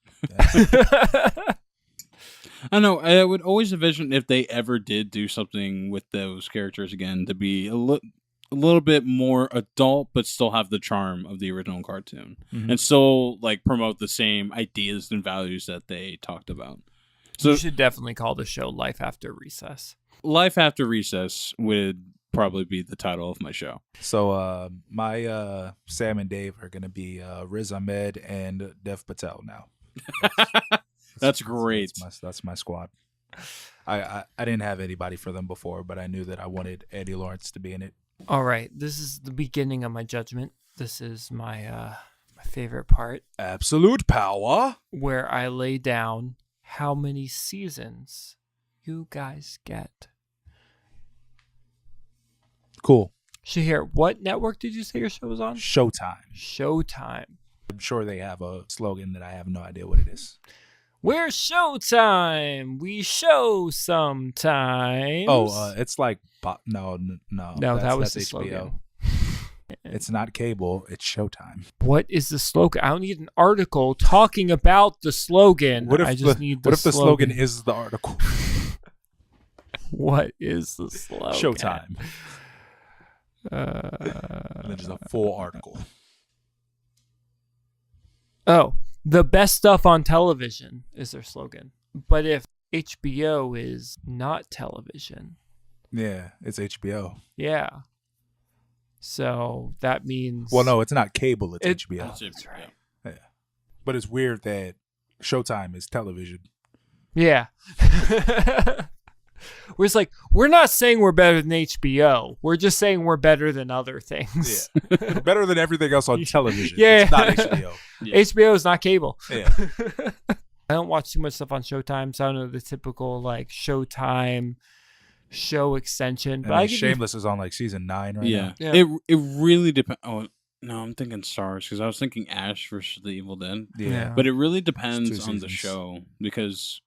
S3: I know. I would always envision if they ever did do something with those characters again to be a little bit more adult, but still have the charm of the original cartoon and still like promote the same ideas and values that they talked about. So
S1: you should definitely call the show Life After Recess.
S3: Life After Recess would probably be the title of my show.
S2: So my Sam and Dave are going to be Riz Ahmed and Dev Patel now.
S3: That's great.
S2: That's my squad. I didn't have anybody for them before, but I knew that I wanted Eddie Lawrence to be in it.
S1: All right. This is the beginning of my judgment. This is my favorite part,
S2: Absolute power.
S1: where I lay down how many seasons you guys get.
S2: Cool.
S1: Shahir, what network did you say your show was on?
S2: Showtime.
S1: Showtime.
S2: I'm sure they have a slogan that I have no idea what it is.
S1: We're Showtime. We show sometimes.
S2: Oh, it's like no.
S1: That was the
S2: HBO.
S1: slogan.
S2: It's not cable. It's Showtime.
S1: What is the slogan? I don't need an article talking about the slogan.
S2: What if
S1: I just need the
S2: what if the slogan is the article?
S1: What is the slogan?
S2: Showtime. And then just a full article.
S1: Oh, the best stuff on television is their slogan. But if HBO is not television,
S2: Yeah, it's HBO.
S1: yeah. So that means.
S2: Well, no, it's not cable. It's HBO.
S1: That's right.
S2: Yeah. But it's weird that Showtime is television.
S1: Yeah. We're not saying we're better than HBO. We're just saying we're better than other things.
S2: Yeah. Better than everything else on television.
S1: Yeah.
S2: It's not HBO.
S3: Yeah.
S1: HBO is not cable.
S2: Yeah.
S1: I don't watch too much stuff on Showtime, so I don't know the typical like Showtime show extension. But
S2: And
S1: I
S2: like
S1: give
S2: Shameless is on like season 9 right now.
S1: Yeah.
S3: It really depends. Oh no, I'm thinking Stars because I was thinking Ash versus the Evil Dead.
S2: Yeah.
S3: But it really depends
S2: It's 2
S3: on the
S2: seasons.
S3: show because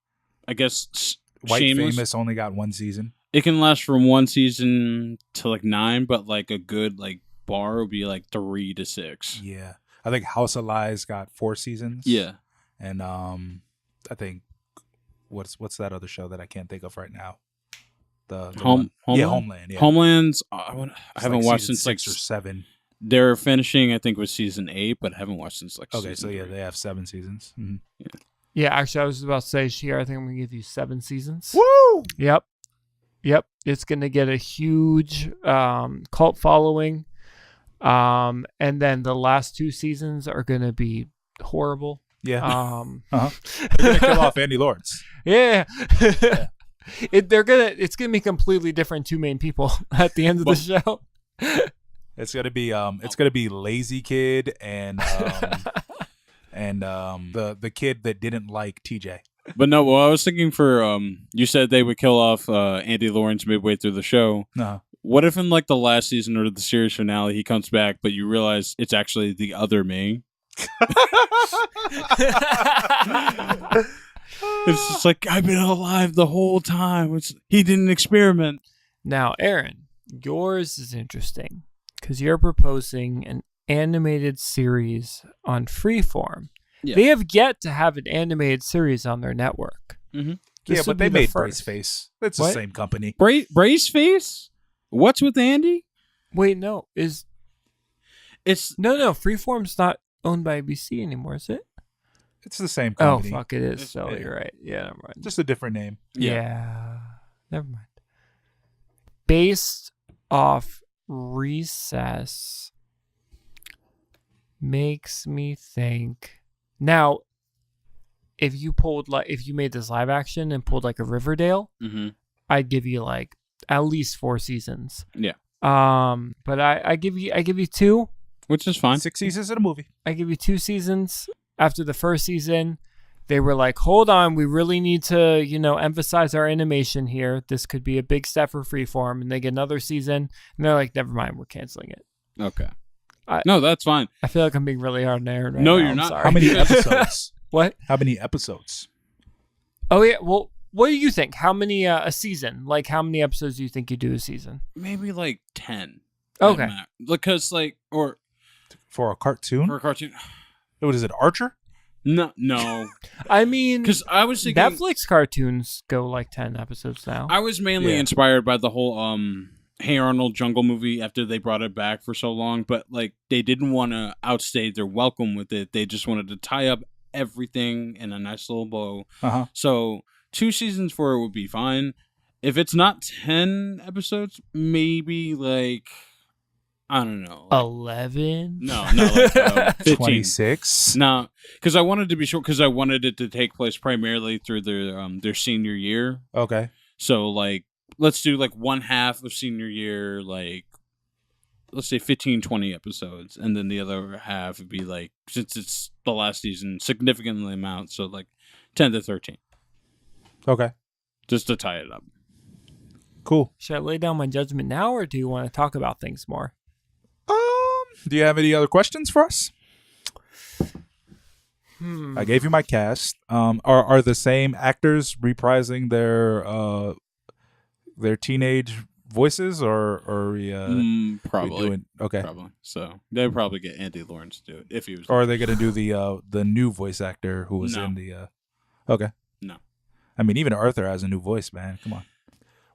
S3: I guess
S2: White
S3: Shameless,
S2: Famous only got 1 season.
S3: it can last from 1 season to like 9, but like a good like bar would be like 3 to 6.
S2: Yeah. I think House of Lies got 4 seasons.
S3: Yeah.
S2: And I think what's that other show that I can't think of right now? The
S3: Homeland?
S2: Yeah, Homeland. Yeah.
S3: Homeland's I
S2: It's
S3: haven't
S2: like
S3: watched
S2: season
S3: since like
S2: 6 or 7.
S3: they're finishing. I think with season 8, but I haven't watched since like.
S2: Okay, so
S3: season
S2: yeah,
S3: 3.
S2: they have 7 seasons. Mm-hmm.
S1: Yeah, actually, I was about to say, Shahir, I think I'm going to give you 7 seasons.
S2: Woo!
S1: Yep. It's going to get a huge cult following. And then the last 2 seasons are going to be horrible.
S2: Yeah.
S1: Uh-huh.
S2: They're gonna kill off Andy Lawrence.
S1: Yeah. It's gonna be completely different 2 main people at the end of the show.
S2: It's gonna be Lazy Kid and the kid that didn't like TJ.
S3: But no, well, I was thinking for you said they would kill off Andy Lawrence midway through the show.
S2: No.
S3: What if in like the last season or the series finale he comes back, but you realize it's actually the other me? It's just like I've been alive the whole time. He didn't experiment.
S1: Now, Aaron, yours is interesting because you're proposing an animated series on Freeform.
S3: Yeah.
S1: They have yet to have an animated series on their network.
S3: Mm-hmm.
S2: Yeah, but they made
S1: first.
S2: Braceface. It's
S1: What?
S2: the same company.
S3: Braceface? What's with Andy?
S1: Wait, no,
S3: It's
S1: no. Freeform's not owned by ABC anymore, is it?
S2: It's the same
S1: Oh,
S2: company.
S1: fuck, it is.
S3: It's-
S1: So
S2: yeah.
S1: you're right. Yeah, never mind.
S2: Just a different name.
S1: Yeah. Never mind. Based off Recess makes me think. Now, if you made this live action and pulled like a Riverdale,
S3: mm-hmm.
S1: I'd give you like at least 4 seasons.
S3: Yeah.
S1: But I give you 2.
S3: Which is fine.
S2: 6 seasons in a movie.
S1: I give you 2 seasons. After the first season, they were like, hold on, we really need to, emphasize our animation here. This could be a big step for Freeform. And they get another season, and they're like, never mind, we're canceling it.
S3: Okay.
S1: I-
S3: No, that's fine.
S1: I feel like I'm being really hard on Aaron right
S3: No,
S1: now.
S3: you're
S1: I'm
S3: not.
S1: sorry.
S2: How many episodes?
S1: What?
S2: How many episodes?
S1: Oh, yeah. Well, what do you think? How many a season? Like, how many episodes do you think you do a season?
S3: Maybe like 10.
S1: Okay.
S3: Because or
S2: For a cartoon?
S3: for a cartoon.
S2: What is it, Archer?
S3: No.
S1: I mean,
S3: Because I was thinking
S1: Netflix cartoons go like 10 episodes now.
S3: I was mainly
S2: Yeah.
S3: inspired by the whole Hey Arnold Jungle movie after they brought it back for so long, but like they didn't want to outstay their welcome with it. They just wanted to tie up everything in a nice little bow.
S2: Uh-huh.
S3: So 2 seasons for it would be fine. If it's not 10 episodes, maybe like I don't know.
S1: 11?
S3: No, like 15.
S2: 26.
S3: No, because I wanted to be short because I wanted it to take place primarily through their senior year.
S2: Okay.
S3: So like, let's do like 1/2 of senior year, like let's say 15, 20 episodes, and then the other half would be like, since it's the last season, significantly amount, so like 10 to 13.
S2: Okay.
S3: Just to tie it up.
S2: Cool.
S1: Should I lay down my judgment now, or do you want to talk about things more?
S2: Do you have any other questions for us? I gave you my cast. Are the same actors reprising their teenage voices, or
S3: Probably.
S2: Okay.
S3: Probably. So they'd probably get Andy Lawrence to do it if he was.
S2: Or are they going to do the new voice actor who was in the? Okay.
S3: No.
S2: I mean, even Arthur has a new voice, man. Come on.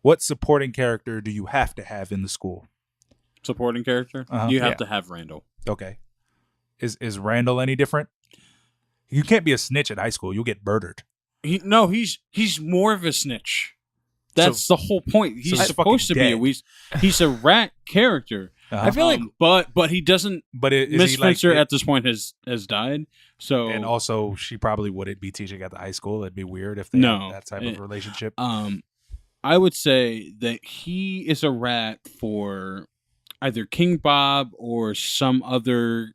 S2: What supporting character do you have to have in the school?
S3: Supporting character? You have to have Randall.
S2: Okay. Is Randall any different? You can't be a snitch at high school. You'll get murdered.
S3: He's more of a snitch. That's the whole point. He's supposed to
S2: dead.
S3: be. He's a rat character.
S1: I feel like,
S3: but he doesn't.
S2: But
S3: Miss
S2: he like,
S3: Spencer at this point has died. So
S2: and also she probably wouldn't be teaching at the high school. It'd be weird if they had that type of relationship.
S3: I would say that he is a rat for either King Bob or some other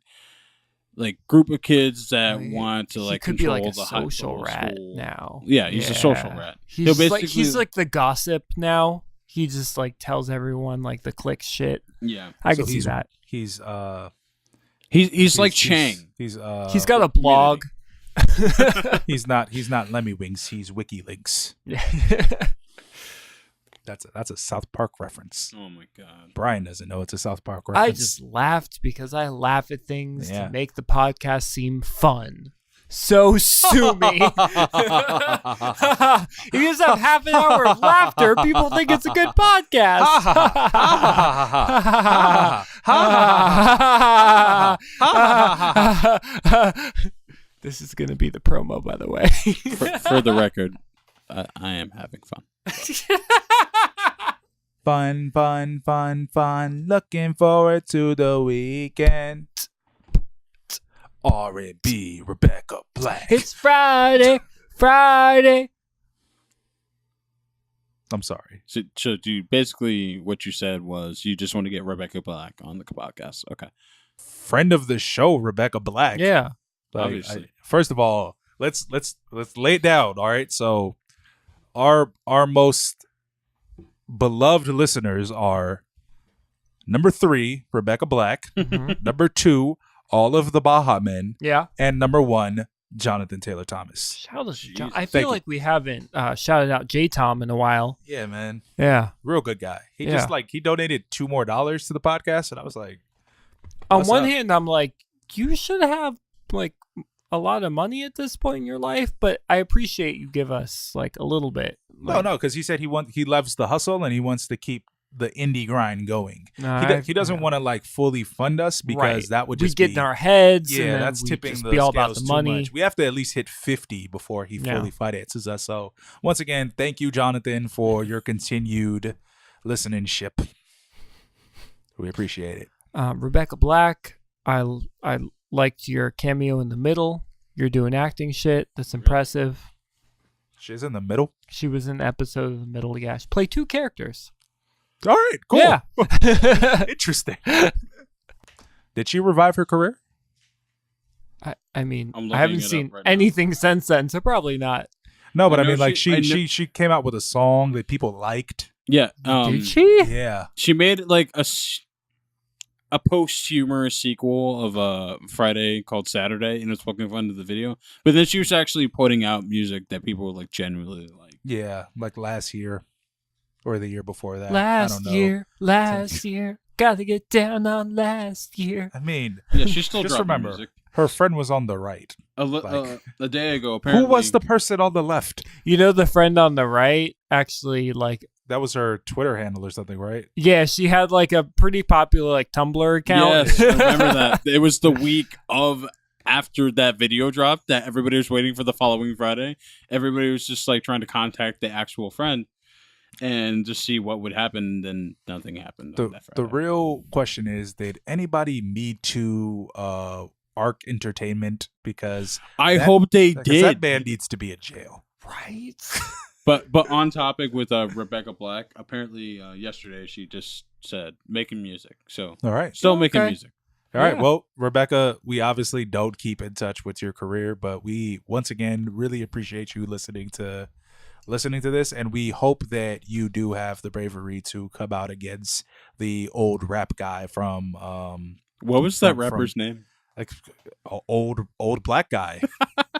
S3: like group of kids that want to like
S1: could
S3: control
S1: be like a
S3: the
S1: social rat
S3: school.
S1: now.
S3: Yeah, he's a social rat.
S1: He's like the gossip now. He just like tells everyone like the click shit.
S3: Yeah,
S1: I can see that.
S2: He's
S3: like Chang.
S1: He's got a blog.
S2: He's not Lemmy Wings. He's WikiLinks.
S1: Yeah.
S2: That's a South Park reference.
S3: Oh my god.
S2: Brian doesn't know it's a South Park reference.
S1: I just laughted because I laugh at things to make the podcast seem fun. So sue me. If you just have half an hour of laughter, people think it's a good podcast. This is going to be the promo, by the way.
S3: For the record, I am having fun.
S2: Fun. Looking forward to the weekend. R&B, Rebecca Black.
S1: It's Friday.
S2: I'm sorry.
S3: So do basically what you said was you just want to get Rebecca Black on the podcast. Okay.
S2: Friend of the show, Rebecca Black.
S1: Yeah.
S3: Obviously.
S2: First of all, let's lay it down. All right. So our most beloved listeners are number 3, Rebecca Black.
S1: Mm-hmm.
S2: Number 2, all of the Baja Men.
S1: Yeah.
S2: And number 1, Jonathan Taylor Thomas.
S1: Shout out to John. I feel like we haven't shouted out J-Tom in a while.
S2: Yeah, man.
S1: Yeah.
S2: Real good guy. He just he donated $2 more to the podcast, and I was like,
S1: on one hand, I'm like, you should have like a lot of money at this point in your life, but I appreciate you give us like a little bit. Like,
S2: no, because he said he loves the hustle and he wants to keep the indie grind going. He doesn't want to like fully fund us because that would just
S1: get in our heads.
S2: Yeah,
S1: and
S2: that's tipping the
S1: be all
S2: scales
S1: about the
S2: too
S1: money.
S2: much. We have to at least hit 50 before he fully finances us. So once again, thank you, Jonathan, for your continued listening-ship. We appreciate it.
S1: Rebecca Black, I liked your cameo in the middle. You're doing acting shit. That's impressive.
S2: She's in the middle.
S1: She was in the episode of the middle. Yeah, she played 2 characters.
S2: All right, cool.
S1: Yeah.
S2: Interesting. Did she revive her career?
S1: I mean,
S3: I'm
S1: I haven't seen anything since then, so probably not.
S2: No, but I mean, like she came out with a song that people liked.
S3: Yeah.
S1: Did she?
S2: Yeah.
S3: She made like a post-humorous sequel of Friday called Saturday, and it's poking fun to the video. But then she was actually putting out music that people were like genuinely like.
S2: Yeah, like last year or the year before that.
S1: Last year, gotta get down on last year.
S2: I mean,
S3: yeah, she's still
S2: just
S3: dropping
S2: remember,
S3: music.
S2: Her friend was on the right.
S3: A day ago, apparently.
S2: Who was the person on the left?
S1: You know, the friend on the right actually like.
S2: That was her Twitter handle or something, right?
S1: Yeah, she had like a pretty popular like Tumblr account.
S3: Yes, I remember that. It was the week of after that video dropped that everybody was waiting for the following Friday. Everybody was just like trying to contact the actual friend and just see what would happen. Then nothing happened.
S2: The real question is, did anybody Me Too Arc Entertainment? Because
S3: I hope they did.
S2: That man needs to be in jail.
S1: Right.
S3: But on topic with Rebecca Black, apparently yesterday she just said, making music. So
S2: All right.
S3: still making music.
S2: All right. Well, Rebecca, we obviously don't keep in touch with your career, but we once again really appreciate you listening to this, and we hope that you do have the bravery to come out against the old rap guy from
S3: what was that rapper's name?
S2: Like old black guy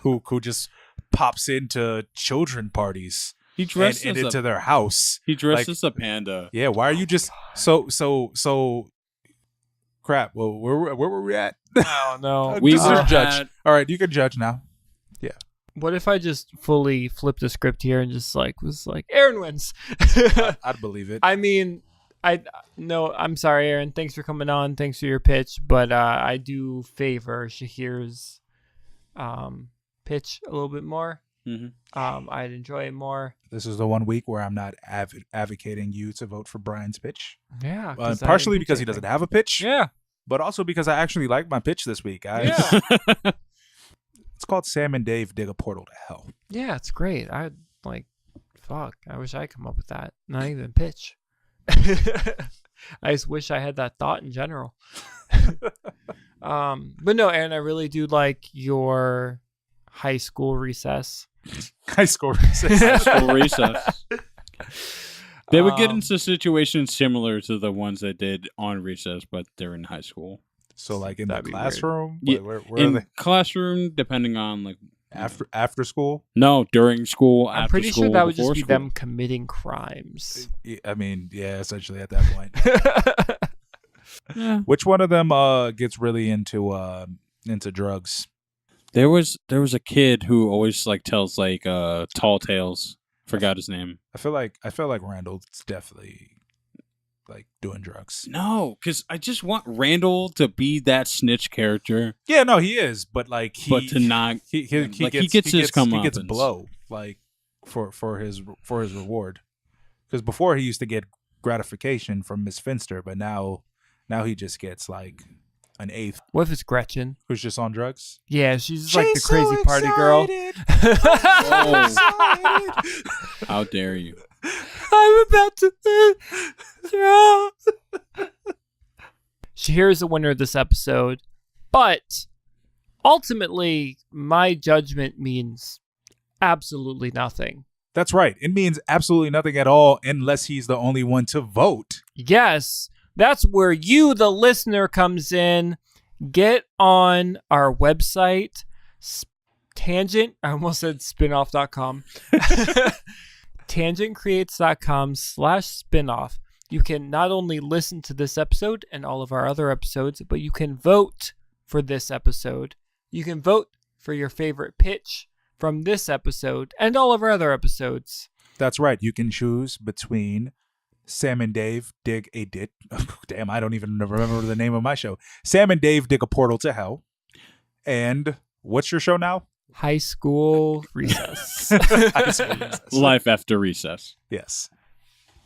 S2: who just pops into children parties.
S3: He dressed
S2: and into their house.
S3: He dressed as a panda.
S2: Yeah, why are you just so crap? Well, where were we at?
S1: Oh no.
S3: We
S2: were judge. All right, you can judge now. Yeah.
S1: What if I just fully flipped the script here and just was like Aaron wins?
S2: I'd believe it.
S1: I mean, I'm sorry, Aaron. Thanks for coming on. Thanks for your pitch, but I do favor Shahir's pitch a little bit more.
S3: Mm-hmm.
S1: I'd enjoy it more.
S2: This is the 1 week where I'm not advocating you to vote for Brian's pitch.
S1: Yeah,
S2: partially because he doesn't have a pitch.
S1: Yeah,
S2: but also because I actually like my pitch this week.
S1: Yeah.
S2: It's called Sam and Dave Dig a Portal to Hell.
S1: Yeah, it's great. Fuck. I wish I come up with that. Not even pitch. I just wish I had that thought in general. But no, Aaron, I really do like your high school recess.
S2: High school recess.
S3: High school recess. They would get into situations similar to the ones they did on recess, but they're in high school.
S2: So like in the classroom?
S3: Yeah,
S2: where
S3: in
S2: are they?
S3: Classroom, depending on like
S2: after school?
S3: No, during school.
S1: I'm pretty sure that would just be them committing crimes.
S2: I mean, yeah, essentially at that point. Yeah. Which one of them gets really into drugs?
S3: There was a kid who always tells tall tales. Forgot his name.
S2: I feel like Randall's definitely doing drugs.
S3: No, because I just want Randall to be that snitch character.
S2: Yeah, no, he is, but he gets blow for his reward. Because before he used to get gratification from Miss Finster, but now he just gets an eighth.
S1: What if it's Gretchen?
S2: Who's just on drugs?
S1: Yeah, she's the crazy so party girl.
S3: Oh. How dare you?
S1: I'm about to throw. Shahir is the winner of this episode, but ultimately, my judgment means absolutely nothing.
S2: That's right. It means absolutely nothing at all unless he's the only one to vote.
S1: Yes, that's where you, the listener, comes in. Get on our website, Tangent. I almost said spinoff.com. tangentcreates.com/spinoff. You can not only listen to this episode and all of our other episodes, but you can vote for this episode. You can vote for your favorite pitch from this episode and all of our other episodes.
S2: That's right. You can choose between Sam and Dave dig a dit. Oh, damn, I don't even remember the name of my show. Sam and Dave dig a portal to hell. And what's your show now?
S1: High School Recess.
S2: High School Recess.
S3: Life After Recess.
S2: Yes.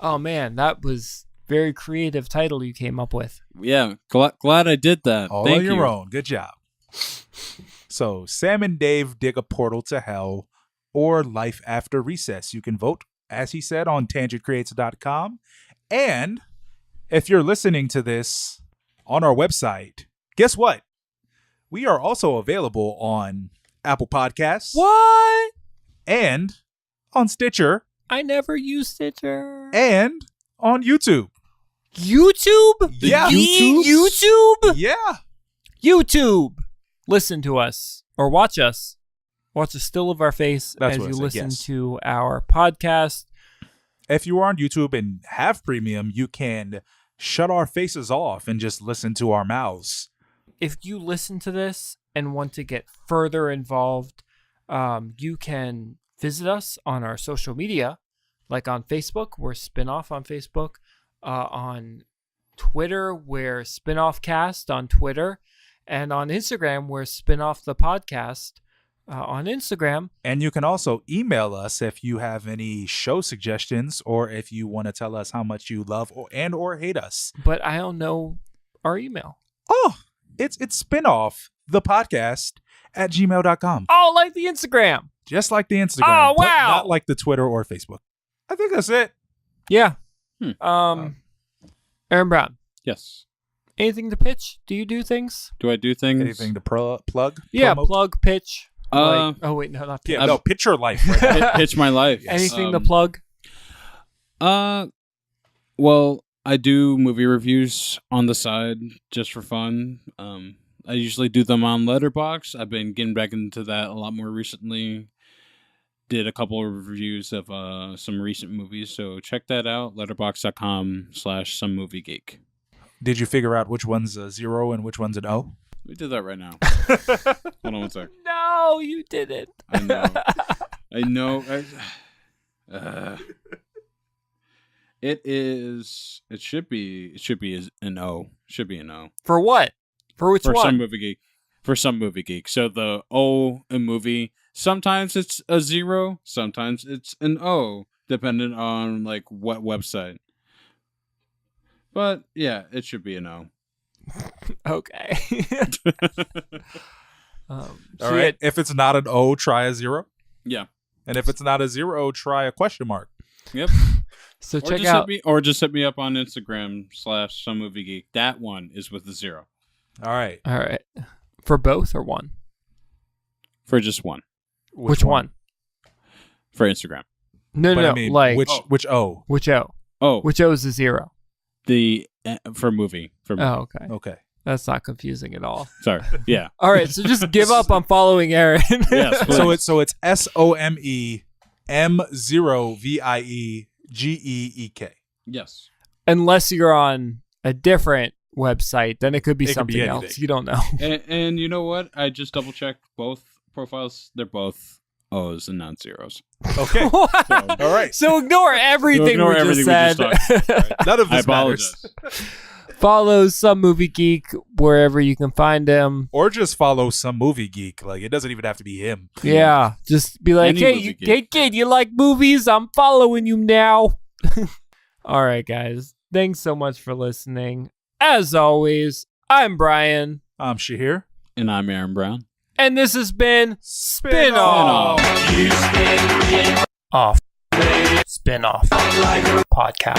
S1: Oh man, that was very creative title you came up with.
S3: Yeah, glad I did that.
S2: All on your own. Good job. So, Sam and Dave dig a portal to hell or Life After Recess. You can vote, as he said, on tangentcreates.com. And if you're listening to this on our website, guess what? We are also available on Apple Podcasts.
S1: What?
S2: And on Stitcher.
S1: I never use Stitcher.
S2: And on YouTube.
S1: YouTube?
S2: Yeah.
S1: YouTube?
S2: Yeah.
S1: YouTube. Listen to us or watch us. Watch a still of our face as you listen to our podcast.
S2: If you are on YouTube and have premium, you can shut our faces off and just listen to our mouths.
S1: If you listen to this and want to get further involved, you can visit us on our social media, like on Facebook, we're Spinoff on Facebook, on Twitter, we're Spinoffcast on Twitter, and on Instagram, we're Spinoff the Podcast on Instagram.
S2: And you can also email us if you have any show suggestions or if you want to tell us how much you love or hate us.
S1: But I don't know our email.
S2: Oh, it's Spinoff the Podcast at gmail.com.
S1: Oh, like the Instagram.
S2: Just like the Instagram.
S1: Oh, wow.
S2: But not like the Twitter or Facebook. I think that's it.
S1: Yeah. Aaron Brown,
S3: Yes.
S1: anything to pitch? Do you do things?
S3: Do I do things?
S2: Anything to plug?
S1: Yeah,
S2: Promote?
S1: plug, pitch.
S3: Uh,
S1: oh wait, no, not pitch.
S2: Yeah, no, pitch your life. Right?
S3: Pitch my life.
S2: Yes.
S1: Anything to plug?
S3: Well, I do movie reviews on the side just for fun. I usually do them on Letterboxd. I've been getting back into that a lot more recently. Did a couple of reviews of some recent movies, so check that out. Letterboxd.com/somemoviegeek.
S2: Did you figure out which one's a 0 and which one's an O?
S3: We did that right now. Hold on one sec.
S1: No, you didn't.
S3: I know. It is. It should be an O. Should be an O.
S1: For what? For which one?
S3: For some movie geek. So the O in movie. Sometimes it's a 0. Sometimes it's an O, depending on like what website. But yeah, it should be an O.
S1: Okay.
S2: All right. If it's not an O, try a 0.
S3: Yeah.
S2: And if it's not a 0, try a question mark.
S3: Yep.
S1: So check out.
S3: Just hit me up on Instagram /somemoviegeek. That one is with the 0.
S2: All right.
S1: For both or one?
S3: For just one.
S1: Which one?
S3: For Instagram.
S1: No.
S2: I mean,
S1: like
S2: which O?
S1: Which O?
S3: Oh,
S1: Which O is the 0?
S3: the for movie.
S1: Oh, okay.
S2: Okay.
S1: That's not confusing at all.
S3: Sorry. Yeah.
S1: All right, so just give up on following Aaron.
S3: Yes. Please.
S2: So it's SOMEM0VIEGEEK.
S3: Yes.
S1: Unless you're on a different website, then it could be
S2: It could
S1: something
S2: be
S1: else.
S2: anything.
S1: You don't know.
S3: And you know what? I just double checked both profiles. They're both O's and not zeros.
S2: Okay. All right.
S1: So ignore everything we just said.
S2: None of
S3: I
S2: this matters.
S3: apologize.
S1: Follow Some Movie Geek wherever you can find him.
S2: Or just follow Some Movie Geek. Like, it doesn't even have to be him.
S1: Yeah, just be like,
S3: Any movie
S1: hey, kid, you like movies? I'm following you now. All right, guys. Thanks so much for listening. As always, I'm Brian.
S2: I'm Shahir.
S3: And I'm Aaron Brown.
S1: And this has been
S2: Spin
S1: Off. Spin Off Podcast.